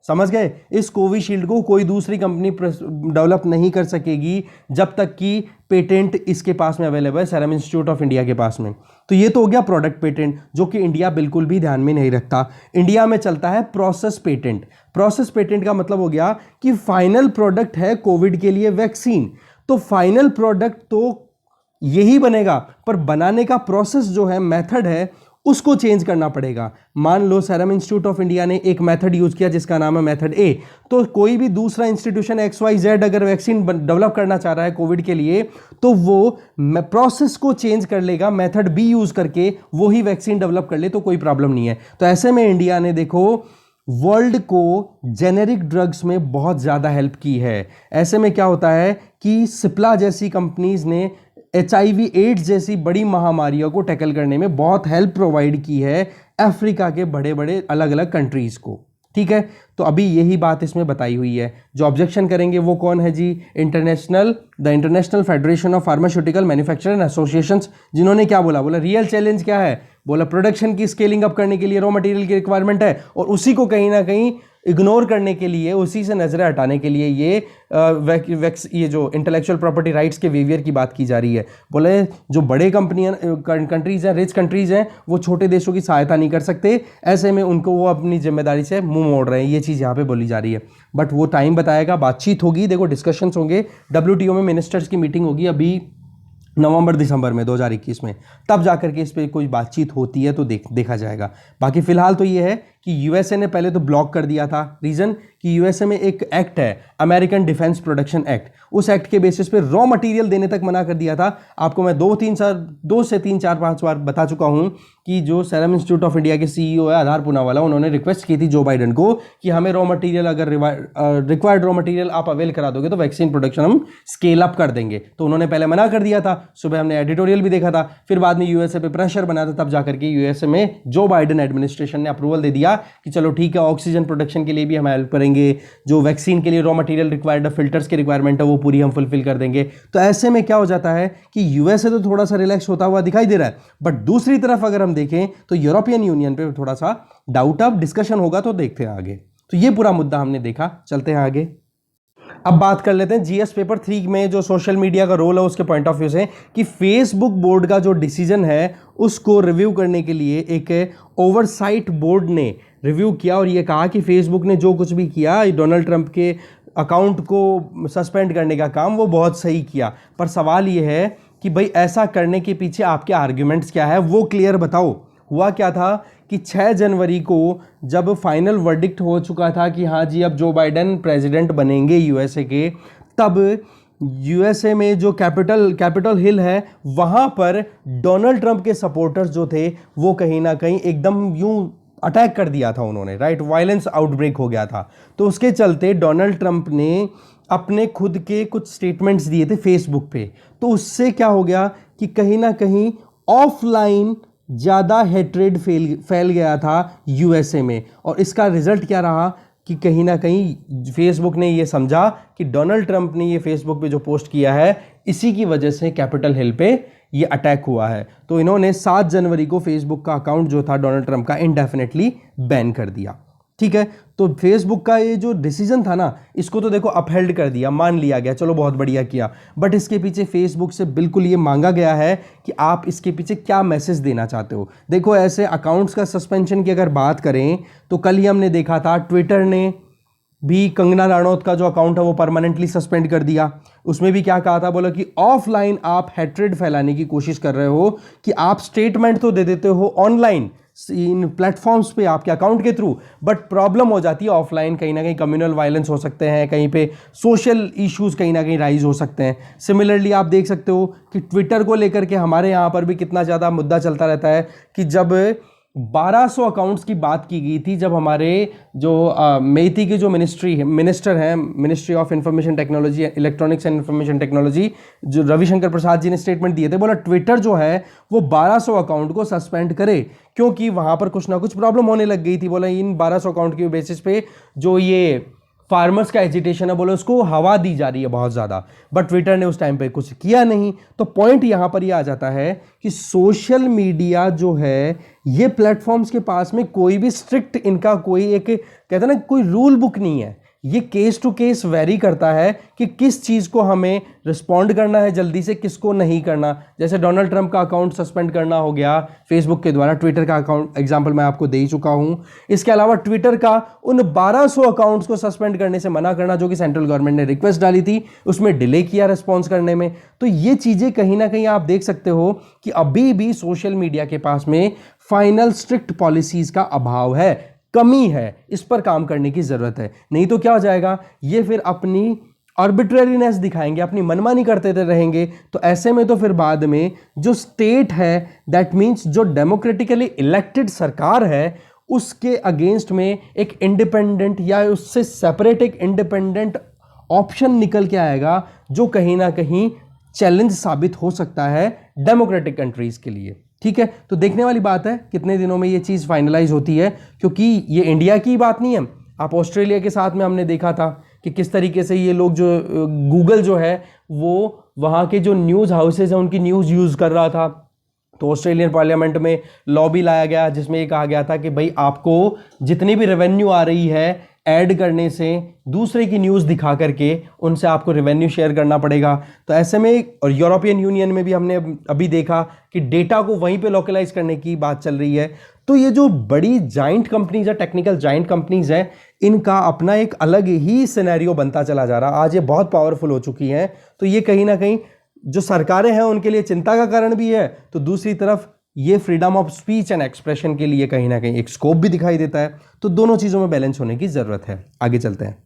समझ गए? इस कोविशील्ड को कोई दूसरी कंपनी डेवलप नहीं कर सकेगी जब तक कि पेटेंट इसके पास में अवेलेबल है, सीरम इंस्टीट्यूट ऑफ इंडिया के पास में। तो ये तो हो गया प्रोडक्ट पेटेंट, जो कि इंडिया बिल्कुल भी ध्यान में नहीं रखता। इंडिया में चलता है प्रोसेस पेटेंट। प्रोसेस पेटेंट का मतलब हो गया कि फाइनल प्रोडक्ट है कोविड के लिए वैक्सीन, तो फाइनल प्रोडक्ट तो यही बनेगा, पर बनाने का प्रोसेस जो है, मेथड है, उसको चेंज करना पड़ेगा। मान लो सीरम इंस्टीट्यूट ऑफ इंडिया ने एक मेथड यूज किया जिसका नाम है मेथड ए, तो कोई भी दूसरा इंस्टीट्यूशन XYZ अगर वैक्सीन डेवलप करना चाह रहा है कोविड के लिए, तो वो प्रोसेस को चेंज कर लेगा, मेथड बी यूज करके वो ही वैक्सीन डेवलप कर ले, तो कोई प्रॉब्लम नहीं है। तो ऐसे में इंडिया ने देखो वर्ल्ड को जेनेरिक ड्रग्स में बहुत ज़्यादा हेल्प की है। ऐसे में क्या होता है कि सिप्ला जैसी कंपनीज ने HIV एड्स जैसी बड़ी महामारियों को टैकल करने में बहुत हेल्प प्रोवाइड की है अफ्रीका के बड़े बड़े अलग अलग कंट्रीज़ को। ठीक है, तो अभी यही बात इसमें बताई हुई है। जो ऑब्जेक्शन करेंगे वो कौन है जी? The International Federation of Pharmaceutical Manufacturers Associations. जिन्होंने क्या बोला रियल चैलेंज क्या है? बोला प्रोडक्शन की स्केलिंग अप करने के लिए रॉ मटेरियल की रिक्वायरमेंट है, और उसी को कहीं ना कहीं इग्नोर करने के लिए, उसी से नजरें हटाने के लिए ये जो इंटेलेक्चुअल प्रॉपर्टी राइट्स के वेवियर की बात की जा रही है। बोले जो बड़े कंट्रीज हैं, रिच कंट्रीज हैं, वो छोटे देशों की सहायता नहीं कर सकते, ऐसे में उनको वो अपनी जिम्मेदारी से मुंह मोड़ रहे हैं। ये चीज़ यहाँ पे बोली जा रही है, बट वो टाइम बताएगा, बातचीत होगी, देखो डिस्कशंस होंगे, WTO में मिनिस्टर्स की मीटिंग होगी अभी नवंबर दिसंबर में 2021 में, तब जाकर के इस पर कोई बातचीत होती है तो देखा जाएगा। बाकी फिलहाल तो ये है कि USA ने पहले तो ब्लॉक कर दिया था। रीज़न कि USA में एक एक्ट है, अमेरिकन डिफेंस प्रोडक्शन एक्ट, उस एक्ट के बेसिस पे रॉ मटेरियल देने तक मना कर दिया था। आपको मैं 2 से 3 4 5 बार बता चुका हूं कि जो सीरम इंस्टीट्यूट ऑफ इंडिया के CEO है आधार पूनावाला, उन्होंने रिक्वेस्ट की थी जो बाइडेन को कि हमें रॉ मटेरियल, अगर रिक्वायर्ड रॉ मटेरियल आप अवेल करा दोगे तो वैक्सीन प्रोडक्शन हम स्केल अप कर देंगे। तो उन्होंने पहले मना कर दिया था, सुबह हमने एडिटोरियल भी देखा था, फिर बाद में USA पे प्रेशर बना था, तब जाकर के USA में जो बाइडेन एडमिनिस्ट्रेशन ने अप्रूवल दे दिया कि चलो ठीक है, ऑक्सीजन प्रोडक्शन के लिए भी हम हेल्प करेंगे, जो वैक्सीन के लिए रॉ मटेरियल रिक्वायर्ड है, फिल्टर्स की रिक्वायरमेंट है, वो पूरी हम फुलफिल कर देंगे। तो ऐसे में क्या हो जाता है कि USA तो थोड़ा सा रिलैक्स होता हुआ दिखाई दे रहा है, बट दूसरी तरफ अगर हम देखें तो यूरोपियन यूनियन पे थोड़ा सा डाउट अप डिस्कशन होगा, तो देखते हैं आगे। तो ये पूरा मुद्दा हमने देखा, चलते हैं आगे। अब बात कर लेते हैं GS पेपर 3 में जो सोशल मीडिया का रोल है उसके पॉइंट ऑफ व्यू से, कि फेसबुक बोर्ड का जो डिसीजन है उसको रिव्यू करने के लिए एक ओवरसाइट बोर्ड ने रिव्यू किया, और ये कहा कि फेसबुक ने जो कुछ भी किया डोनाल्ड ट्रंप के अकाउंट को सस्पेंड करने का काम, वो बहुत सही किया। पर सवाल ये है कि भाई ऐसा करने के पीछे आपके आर्ग्यूमेंट्स क्या है, वो क्लियर बताओ। हुआ क्या था कि 6 जनवरी को जब फाइनल वर्डिक्ट हो चुका था कि हाँ जी अब जो बाइडेन प्रेसिडेंट बनेंगे USA के, तब USA में जो कैपिटल हिल है वहाँ पर डोनाल्ड ट्रंप के सपोर्टर्स जो थे वो कहीं ना कहीं एकदम यूं अटैक कर दिया था उन्होंने, राइट, वायलेंस आउटब्रेक हो गया था। तो उसके चलते डोनाल्ड ट्रंप ने अपने खुद के कुछ स्टेटमेंट्स दिए थे फेसबुक पे, तो उससे क्या हो गया कि कहीं ना कहीं ऑफलाइन ज़्यादा हेट्रेड फैल गया था USA में, और इसका रिजल्ट क्या रहा कि कहीं ना कहीं फेसबुक ने ये समझा कि डोनाल्ड ट्रंप ने ये फेसबुक पे जो पोस्ट किया है इसी की वजह से कैपिटल हिल पे ये अटैक हुआ है। तो इन्होंने 7 जनवरी को फेसबुक का अकाउंट जो था डोनाल्ड ट्रंप का इनडेफिनेटली बैन कर दिया। ठीक है, तो फेसबुक का ये जो डिसीजन था ना, इसको तो देखो अपहेल्ड कर दिया, मान लिया गया, चलो बहुत बढ़िया किया, बट इसके पीछे फेसबुक से बिल्कुल ये मांगा गया है कि आप इसके पीछे क्या मैसेज देना चाहते हो। देखो ऐसे अकाउंट्स का सस्पेंशन की अगर बात करें तो कल ही हमने देखा था ट्विटर ने भी कंगना राणौत का जो अकाउंट है वो परमानेंटली सस्पेंड कर दिया। उसमें भी क्या कहा था, बोला कि ऑफलाइन आप हैट्रेड फैलाने की कोशिश कर रहे हो, कि आप स्टेटमेंट तो दे देते हो ऑनलाइन इन प्लेटफॉर्म्स पे आपके अकाउंट के थ्रू, बट प्रॉब्लम हो जाती है ऑफलाइन, कहीं ना कहीं कम्युनल वायलेंस हो सकते हैं, कहीं पे सोशल इश्यूज कहीं ना कहीं राइज हो सकते हैं। सिमिलरली आप देख सकते हो कि ट्विटर को लेकर के हमारे यहाँ पर भी कितना ज़्यादा मुद्दा चलता रहता है कि जब 1200 अकाउंट्स की बात की गई थी जब हमारे जो मेथी की जो मिनिस्टर हैं, ministry of information technology, electronics and information technology, जो रविशंकर प्रसाद जी ने स्टेटमेंट दिए थे, बोला ट्विटर जो है वो 1200 अकाउंट को सस्पेंड करे, क्योंकि वहां पर कुछ ना कुछ प्रॉब्लम होने लग गई थी। बोला इन 1200 अकाउंट के बेसिस पे जो ये फार्मर्स का एजिटेशन है, बोले उसको हवा दी जा रही है बहुत ज़्यादा, बट ट्विटर ने उस टाइम पे कुछ किया नहीं। तो पॉइंट यहां पर ये आ जाता है कि सोशल मीडिया जो है, ये प्लेटफॉर्म्स के पास में कोई भी स्ट्रिक्ट इनका कोई एक कहते हैं ना कोई रूल बुक नहीं है। ये केस टू केस वेरी करता है कि किस चीज़ को हमें रिस्पॉन्ड करना है जल्दी से, किसको नहीं करना। जैसे डोनाल्ड ट्रंप का अकाउंट सस्पेंड करना हो गया फेसबुक के द्वारा, ट्विटर का अकाउंट एग्जांपल मैं आपको दे ही चुका हूं। इसके अलावा ट्विटर का उन 1200 अकाउंट्स को सस्पेंड करने से मना करना जो कि सेंट्रल गवर्नमेंट ने रिक्वेस्ट डाली थी, उसमें डिले किया रिस्पॉन्स करने में। तो ये चीज़ें कहीं ना कहीं आप देख सकते हो कि अभी भी सोशल मीडिया के पास में फाइनल स्ट्रिक्ट पॉलिसीज का अभाव है, कमी है, इस पर काम करने की जरूरत है। नहीं तो क्या हो जाएगा, ये फिर अपनी आर्बिट्रेरीनेस दिखाएंगे, अपनी मनमानी करते रहेंगे। तो ऐसे में तो फिर बाद में जो स्टेट है, दैट मीन्स जो डेमोक्रेटिकली इलेक्टेड सरकार है, उसके अगेंस्ट में एक इंडिपेंडेंट या उससे सेपरेट एक इंडिपेंडेंट ऑप्शन निकल के आएगा, जो कहीं ना कहीं चैलेंज साबित हो सकता है डेमोक्रेटिक कंट्रीज के लिए। ठीक है, तो देखने वाली बात है कितने दिनों में ये चीज़ फाइनलाइज होती है, क्योंकि ये इंडिया की बात नहीं है। आप ऑस्ट्रेलिया के साथ में हमने देखा था कि किस तरीके से ये लोग जो गूगल जो है वो वहाँ के जो न्यूज़ हाउसेज हैं उनकी न्यूज़ यूज़ कर रहा था। तो ऑस्ट्रेलियन पार्लियामेंट में लॉ भी लाया गया जिसमें ये कहा गया था कि भाई आपको जितनी भी रेवेन्यू आ रही है ऐड करने से, दूसरे की न्यूज़ दिखा करके उनसे आपको रेवेन्यू शेयर करना पड़ेगा। तो ऐसे में, और यूरोपियन यूनियन में भी हमने अभी देखा कि डेटा को वहीं पे लोकलाइज करने की बात चल रही है। तो ये जो बड़ी जाइंट कंपनीज है, टेक्निकल जाइंट कंपनीज है, इनका अपना एक अलग ही सिनेरियो बनता चला जा रहा। आज ये बहुत पावरफुल हो चुकी हैं। तो ये कहीं ना कहीं जो सरकारें हैं उनके लिए चिंता का कारण भी है, तो दूसरी तरफ ये freedom of speech and expression के लिए कहीं ना कहीं एक स्कोप भी दिखाई देता है। तो दोनों चीज़ों में बैलेंस होने की ज़रूरत है। आगे चलते हैं।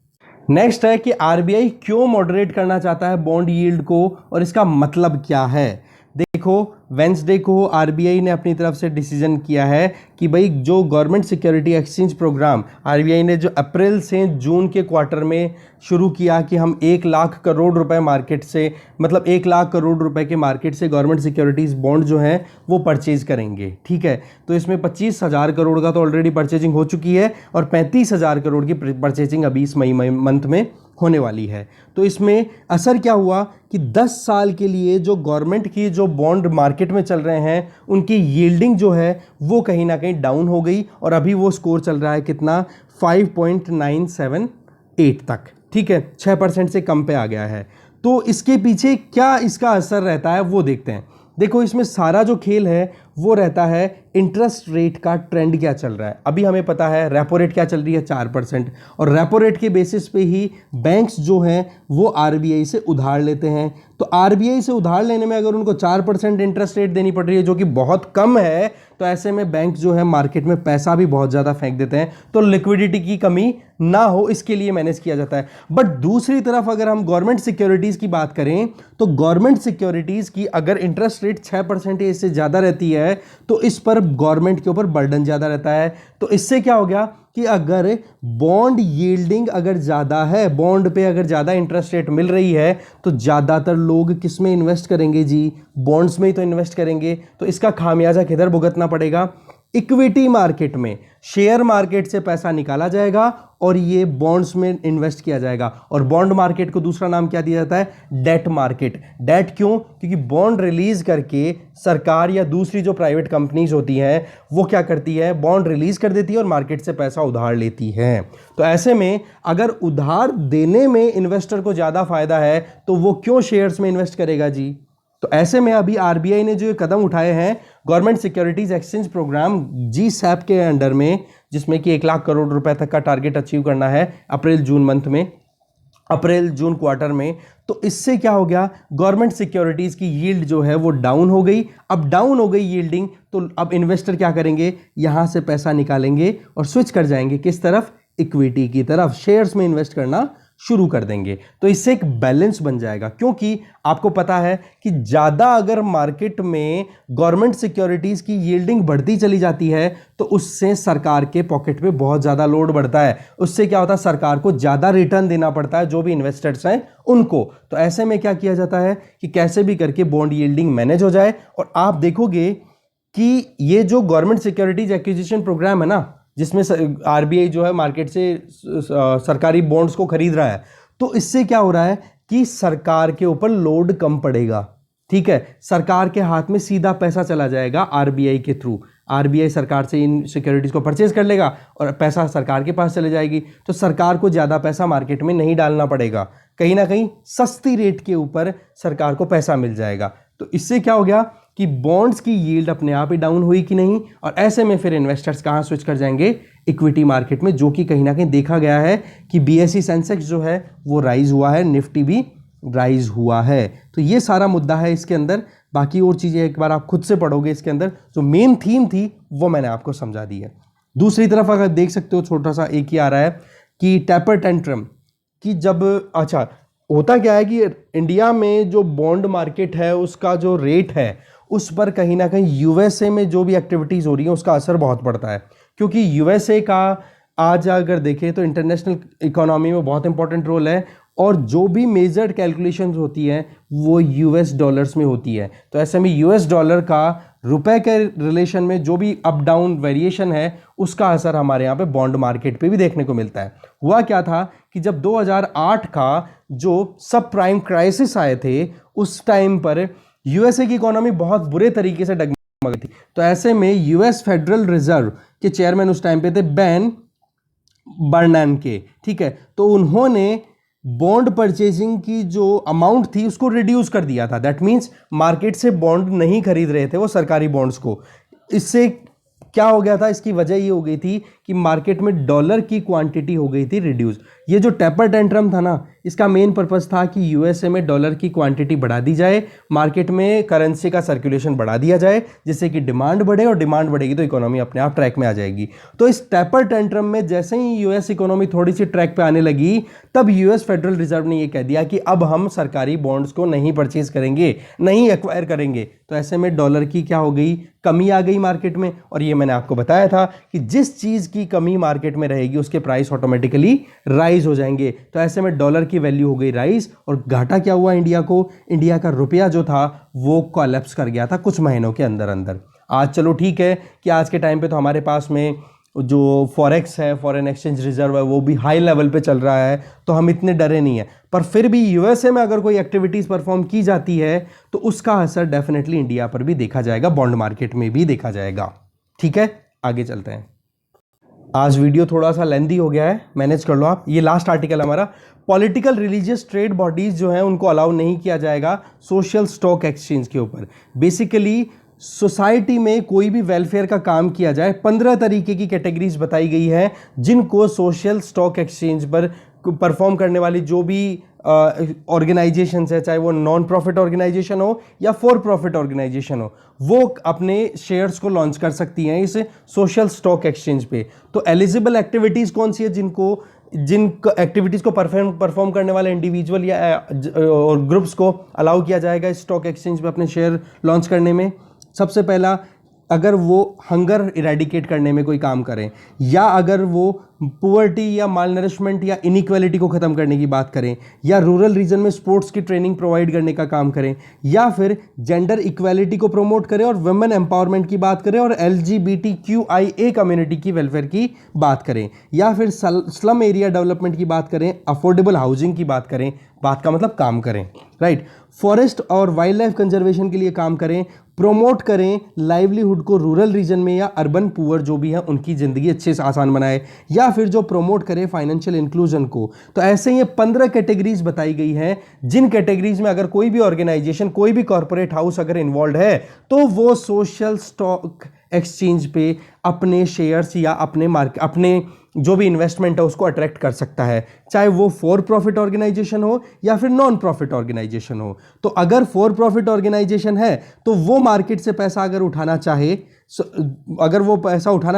नेक्स्ट है कि आरबीआई क्यों मॉडरेट करना चाहता है बॉन्ड यील्ड को, और इसका मतलब क्या है। देखो, वेंसडे को आरबीआई ने अपनी तरफ से डिसीजन किया है कि भाई जो government security exchange program RBI ने जो अप्रैल से जून के क्वार्टर में शुरू किया कि हम 1 लाख करोड़ रुपए मार्केट से, मतलब 1 लाख करोड़ रुपए के मार्केट से गवर्नमेंट सिक्योरिटीज़ बॉन्ड जो हैं वो परचेज करेंगे। ठीक है, तो इसमें 25,000 करोड़ का तो ऑलरेडी परचेजिंग हो चुकी है और 35,000 करोड़ की परचेजिंग अभी इस मई मंथ में होने वाली है। तो इसमें असर क्या हुआ कि 10 साल के लिए जो गवर्नमेंट की जो बॉन्ड मार्केट में चल रहे हैं उनकी यील्डिंग जो है वो कहीं ना कहीं डाउन हो गई, और अभी वो स्कोर चल रहा है कितना, 5.978 तक। ठीक है, 6% से कम पे आ गया है। तो इसके पीछे क्या इसका असर रहता है वो देखते हैं। देखो, इसमें सारा जो खेल है वो रहता है इंटरेस्ट रेट का ट्रेंड क्या चल रहा है। अभी हमें पता है रेपो रेट क्या चल रही है, 4%, और रेपो रेट के बेसिस पे ही बैंक्स जो हैं वो आरबीआई से उधार लेते हैं। तो आरबीआई से उधार लेने में अगर उनको 4% इंटरेस्ट रेट देनी पड़ रही है, जो कि बहुत कम है, तो ऐसे में बैंक जो है मार्केट में पैसा भी बहुत ज़्यादा फेंक देते हैं। तो लिक्विडिटी की कमी ना हो इसके लिए मैनेज किया जाता है। बट दूसरी तरफ अगर हम गवर्नमेंट सिक्योरिटीज़ की बात करें, तो गवर्नमेंट सिक्योरिटीज़ की अगर इंटरेस्ट रेट 6% से ज़्यादा रहती है तो इस पर गवर्नमेंट के ऊपर बर्डन ज़्यादा रहता है। तो इससे क्या हो गया कि अगर बॉन्ड यील्डिंग अगर ज़्यादा है, बॉन्ड पे अगर ज़्यादा इंटरेस्ट रेट मिल रही है, तो ज़्यादातर लोग किस में इन्वेस्ट करेंगे जी, बॉन्ड्स में ही तो इन्वेस्ट करेंगे। तो इसका खामियाजा किधर भुगतना पड़ेगा, इक्विटी मार्केट में, शेयर मार्केट से पैसा निकाला जाएगा और ये बॉन्ड्स में इन्वेस्ट किया जाएगा। और बॉन्ड मार्केट को दूसरा नाम क्या दिया जाता है, डेट मार्केट। डेट क्यों, क्योंकि बॉन्ड रिलीज करके सरकार या दूसरी जो प्राइवेट कंपनीज होती हैं वो क्या करती है, बॉन्ड रिलीज कर देती है और मार्केट से पैसा उधार लेती है। तो ऐसे में अगर उधार देने में इन्वेस्टर को ज़्यादा फायदा है तो वो क्यों शेयर्स में इन्वेस्ट करेगा जी। तो ऐसे में अभी आरबीआई ने जो कदम उठाए हैं government securities exchange program GSAP के अंडर में, जिसमें कि 1 लाख करोड़ रुपए तक का टारगेट अचीव करना है अप्रैल जून क्वार्टर में। तो इससे क्या हो गया, गवर्नमेंट सिक्योरिटीज की यील्ड जो है वो डाउन हो गई। अब डाउन हो गई यील्डिंग, तो अब इन्वेस्टर क्या करेंगे, यहां से पैसा निकालेंगे और स्विच कर जाएंगे किस तरफ, इक्विटी की तरफ, शेयर्स में इन्वेस्ट करना शुरू कर देंगे। तो इससे एक बैलेंस बन जाएगा, क्योंकि आपको पता है कि ज़्यादा अगर मार्केट में गवर्नमेंट सिक्योरिटीज़ की यील्डिंग बढ़ती चली जाती है तो उससे सरकार के पॉकेट पे बहुत ज़्यादा लोड बढ़ता है। उससे क्या होता है, सरकार को ज़्यादा रिटर्न देना पड़ता है जो भी इन्वेस्टर्स हैं उनको। तो ऐसे में क्या किया जाता है कि कैसे भी करके बॉन्ड यील्डिंग मैनेज हो जाए। और आप देखोगे कि ये जो गवर्नमेंट सिक्योरिटीज एक्विजिशन प्रोग्राम है ना, जिसमें आरबीआई जो है मार्केट से सरकारी बॉन्ड्स को खरीद रहा है, तो इससे क्या हो रहा है कि सरकार के ऊपर लोड कम पड़ेगा। ठीक है, सरकार के हाथ में सीधा पैसा चला जाएगा आरबीआई के थ्रू। आरबीआई सरकार से इन सिक्योरिटीज को परचेज कर लेगा और पैसा सरकार के पास चले जाएगी। तो सरकार को ज़्यादा पैसा मार्केट में नहीं डालना पड़ेगा, कहीं ना कहीं सस्ती रेट के ऊपर सरकार को पैसा मिल जाएगा। तो इससे क्या हो गया कि बॉन्ड्स की यील्ड अपने आप ही डाउन हुई कि नहीं, और ऐसे में फिर इन्वेस्टर्स कहाँ स्विच कर जाएंगे, इक्विटी मार्केट में, जो कि कहीं ना कहीं देखा गया है कि बीएसई सेंसेक्स जो है वो राइज हुआ है, निफ्टी भी राइज हुआ है। तो ये सारा मुद्दा है इसके अंदर। बाकी और चीज़ें एक बार आप खुद से पढ़ोगे, इसके अंदर जो मेन थीम थी वो मैंने आपको समझा दी है। दूसरी तरफ अगर देख सकते हो, छोटा सा एक ही आ रहा है कि टेपर टेंट्रम, कि जब अच्छा होता क्या है कि इंडिया में जो बॉन्ड मार्केट है उसका जो रेट है उस पर कहीं ना कहीं यूएसए में जो भी एक्टिविटीज़ हो रही है उसका असर बहुत पड़ता है, क्योंकि यूएसए का आज अगर देखें तो इंटरनेशनल इकोनॉमी में बहुत इंपॉर्टेंट रोल है, और जो भी मेजर्ड कैलकुलेशंस होती हैं वो यूएस डॉलर्स में होती है। तो ऐसे में यूएस डॉलर का रुपए के रिलेशन में जो भी अप डाउन वेरिएशन है उसका असर हमारे यहाँ पे बॉन्ड मार्केट पे भी देखने को मिलता है। हुआ क्या था कि जब 2008 का जो सब प्राइम क्राइसिस आए थे उस टाइम पर यूएसए की इकोनॉमी बहुत बुरे तरीके से डगमग थी। तो ऐसे में यूएस फेडरल रिजर्व के चेयरमैन उस टाइम पे थे बेन बर्नानके। ठीक है, तो उन्होंने बॉन्ड परचेजिंग की जो अमाउंट थी उसको रिड्यूस कर दिया था। दैट मीन्स मार्केट से बॉन्ड नहीं खरीद रहे थे वो सरकारी बॉन्ड्स को। इससे क्या हो गया था, इसकी वजह ये हो गई थी कि मार्केट में डॉलर की क्वांटिटी हो गई थी रिड्यूस। ये जो टेपर टेंट्रम था ना, इसका मेन पर्पस था कि यूएसए में डॉलर की क्वांटिटी बढ़ा दी जाए, मार्केट में करेंसी का सर्कुलेशन बढ़ा दिया जाए, जिससे कि डिमांड बढ़े, और डिमांड बढ़ेगी तो इकोनॉमी अपने आप ट्रैक में आ जाएगी। तो इस टेपर टेंट्रम में जैसे ही यूएस इकोनॉमी थोड़ी सी ट्रैक पे आने लगी, तब यूएस फेडरल रिजर्व ने ये कह दिया कि अब हम सरकारी बॉन्ड्स को नहीं परचेज करेंगे, नहीं एक्वायर करेंगे। तो ऐसे में डॉलर की क्या हो गई, कमी आ गई मार्केट में। और ये मैंने आपको बताया था कि जिस चीज़ की कमी मार्केट में रहेगी उसके प्राइस ऑटोमेटिकली राइज हो जाएंगे। तो ऐसे में डॉलर की वैल्यू हो गई राइज, और घाटा क्या हुआ इंडिया को, इंडिया का रुपया जो था वो कोलैप्स कर गया था कुछ महीनों के अंदर अंदर। आज चलो ठीक है कि आज के टाइम पे तो हमारे पास में जो फॉरेक्स है, फॉरेन एक्सचेंज रिजर्व है, वो भी हाई लेवल पे चल रहा है, तो हम इतने डरे नहीं है। पर फिर भी यूएसए में अगर कोई एक्टिविटीज़ परफॉर्म की जाती है तो उसका असर डेफिनेटली इंडिया पर भी देखा जाएगा, बॉन्ड मार्केट में भी देखा जाएगा। ठीक है, आगे चलते हैं। आज वीडियो थोड़ा सा लेंदी हो गया है, मैनेज कर लो आप। ये लास्ट आर्टिकल हमारा, पॉलिटिकल रिलीजियस ट्रेड बॉडीज जो है उनको अलाउ नहीं किया जाएगा सोशल स्टॉक एक्सचेंज के ऊपर। बेसिकली सोसाइटी में कोई भी वेलफेयर का काम किया जाए, 15 तरीके की कैटेगरीज बताई गई है जिनको सोशल स्टॉक एक्सचेंज पर परफॉर्म करने वाली जो भी ऑर्गेनाइजेशन है, चाहे वो नॉन प्रॉफिट ऑर्गेनाइजेशन हो या फॉर प्रॉफिट ऑर्गेनाइजेशन हो, वो अपने शेयर्स को लॉन्च कर सकती हैं इस सोशल स्टॉक एक्सचेंज पे। तो एलिजिबल एक्टिविटीज़ कौन सी है, जिन एक्टिविटीज़ को परफॉर्म करने वाले इंडिविजुअल या और ग्रुप्स को अलाउ किया जाएगा इस स्टॉक एक्सचेंज पे अपने शेयर लॉन्च करने में। सबसे पहला, अगर वो हंगर इरेडिकेट करने में कोई काम करें, या अगर वो पुअर्टी या माल नरिशमेंट या इनइक्वालिटी को ख़त्म करने की बात करें, या रूरल रीजन में स्पोर्ट्स की ट्रेनिंग प्रोवाइड करने का काम करें, या फिर जेंडर इक्वालिटी को प्रमोट करें और वुमेन एम्पावरमेंट की बात करें और LGBTQIA कम्युनिटी की वेलफेयर की बात करें, या फिर स्लम एरिया डेवलपमेंट की बात करें, अफोर्डेबल हाउसिंग की बात करें, बात का मतलब काम करें, राइट। फॉरेस्ट और वाइल्ड लाइफ कंजर्वेशन के लिए काम करें, प्रोमोट करें लाइवलीहुड को रूरल रीजन में या अर्बन पुअर जो भी है उनकी ज़िंदगी अच्छे से आसान बनाए, या फिर जो प्रोमोट करें फाइनेंशियल इंक्लूजन को। तो ऐसे ये 15 कैटेगरीज बताई गई हैं, जिन कैटेगरीज में अगर कोई भी ऑर्गेनाइजेशन, कोई भी कॉर्पोरेट हाउस अगर इन्वॉल्व है तो वो सोशल स्टॉक एक्सचेंज पे अपने शेयर्स या अपने जो भी इन्वेस्टमेंट है उसको अट्रैक्ट कर सकता है, चाहे वो फॉर प्रॉफिट ऑर्गेनाइजेशन हो या फिर नॉन प्रॉफिट ऑर्गेनाइजेशन हो। तो अगर फॉर प्रॉफिट ऑर्गेनाइजेशन है तो वो मार्केट से पैसा अगर उठाना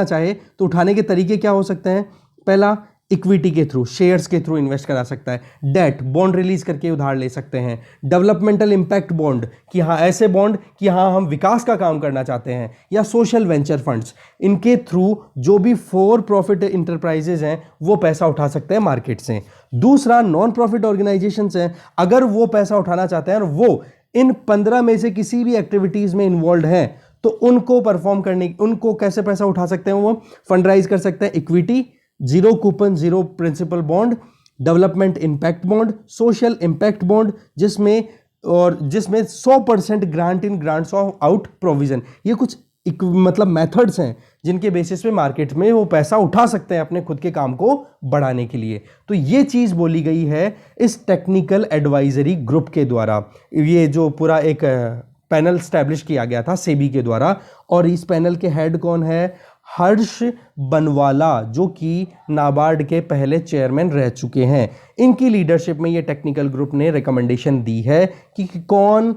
चाहे तो उठाने के तरीके क्या हो सकते हैं। पहला, इक्विटी के थ्रू, शेयर्स के थ्रू इन्वेस्ट करा सकता है, डेट बॉन्ड रिलीज करके उधार ले सकते हैं, डेवलपमेंटल इंपैक्ट बॉन्ड कि हाँ ऐसे बॉन्ड कि हाँ हम विकास का काम करना चाहते हैं, या सोशल वेंचर फंड्स, इनके थ्रू जो भी फॉर प्रॉफिट इंटरप्राइजेज हैं वो पैसा उठा सकते हैं मार्केट से। दूसरा नॉन प्रॉफिट ऑर्गेनाइजेशंस हैं, अगर वो पैसा उठाना चाहते हैं और वो इन 15 में से किसी भी एक्टिविटीज में इन्वॉल्व हैं तो उनको परफॉर्म करने, उनको कैसे पैसा उठा सकते हैं, वो फंड कर सकते हैं, equity, zero coupon zero principal bond, development impact bond, social impact bond जिसमें 100% grant in grants of out provision. ये कुछ मतलब मेथड्स हैं जिनके बेसिस पे मार्केट में वो पैसा उठा सकते हैं अपने खुद के काम को बढ़ाने के लिए। तो ये चीज बोली गई है इस टेक्निकल एडवाइजरी ग्रुप के द्वारा। ये जो पूरा एक पैनल स्टैब्लिश किया गया था सेबी के द्वारा, और इस पैनल के हेड कौन है, हर्ष बनवाला, जो कि नाबार्ड के पहले चेयरमैन रह चुके हैं। इनकी लीडरशिप में ये टेक्निकल ग्रुप ने रिकमेंडेशन दी है कि कौन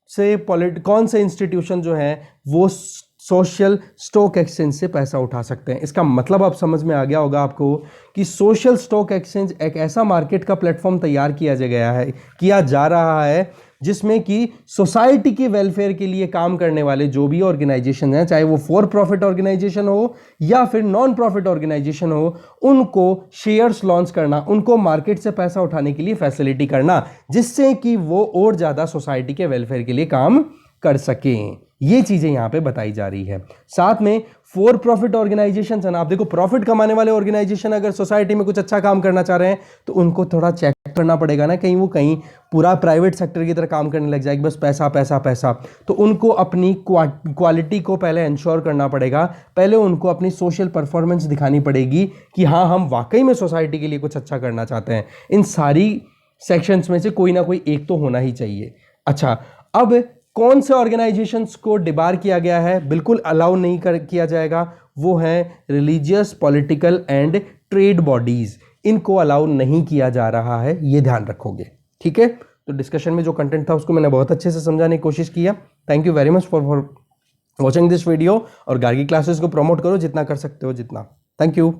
से इंस्टीट्यूशन जो है वो सोशल स्टॉक एक्सचेंज से पैसा उठा सकते हैं। इसका मतलब आप समझ में आ गया होगा आपको कि सोशल स्टॉक एक्सचेंज एक ऐसा मार्केट का प्लेटफॉर्म तैयार किया जा रहा है जिसमें कि सोसाइटी के वेलफेयर के लिए काम करने वाले जो भी ऑर्गेनाइजेशन हैं, चाहे वो फॉर प्रॉफिट ऑर्गेनाइजेशन हो या फिर नॉन प्रॉफिट ऑर्गेनाइजेशन हो, उनको शेयर्स लॉन्च करना, उनको मार्केट से पैसा उठाने के लिए फैसिलिटी करना, जिससे कि वो और ज्यादा सोसाइटी के वेलफेयर के लिए काम कर सकें। ये चीजें यहां पे बताई जा रही है। साथ में फॉर प्रॉफिट ऑर्गेनाइजेशन है ना, आप देखो प्रॉफिट कमाने वाले ऑर्गेनाइजेशन अगर सोसाइटी में कुछ अच्छा काम करना चाह रहे हैं तो उनको थोड़ा चेक करना पड़ेगा ना, कहीं वो पूरा प्राइवेट सेक्टर की तरह काम करने लग जाएगी, बस पैसा पैसा पैसा। तो उनको अपनी क्वालिटी को पहले इंश्योर करना पड़ेगा, पहले उनको अपनी सोशल परफॉर्मेंस दिखानी पड़ेगी कि हाँ हम वाकई में सोसाइटी के लिए कुछ अच्छा करना चाहते हैं। इन सारी सेक्शंस में से कोई ना कोई एक तो होना ही चाहिए। अच्छा, अब कौन से ऑर्गेनाइजेशंस को डिबार किया गया है, बिल्कुल अलाउ नहीं किया जाएगा, वो है religious, political and trade bodies. इनको अलाउ नहीं किया जा रहा है, ये ध्यान रखोगे, ठीक है। तो डिस्कशन में जो कंटेंट था उसको मैंने बहुत अच्छे से समझाने की कोशिश किया। Thank you very much for watching this video, और गार्गी क्लासेस को प्रमोट करो जितना कर सकते हो जितना। Thank you.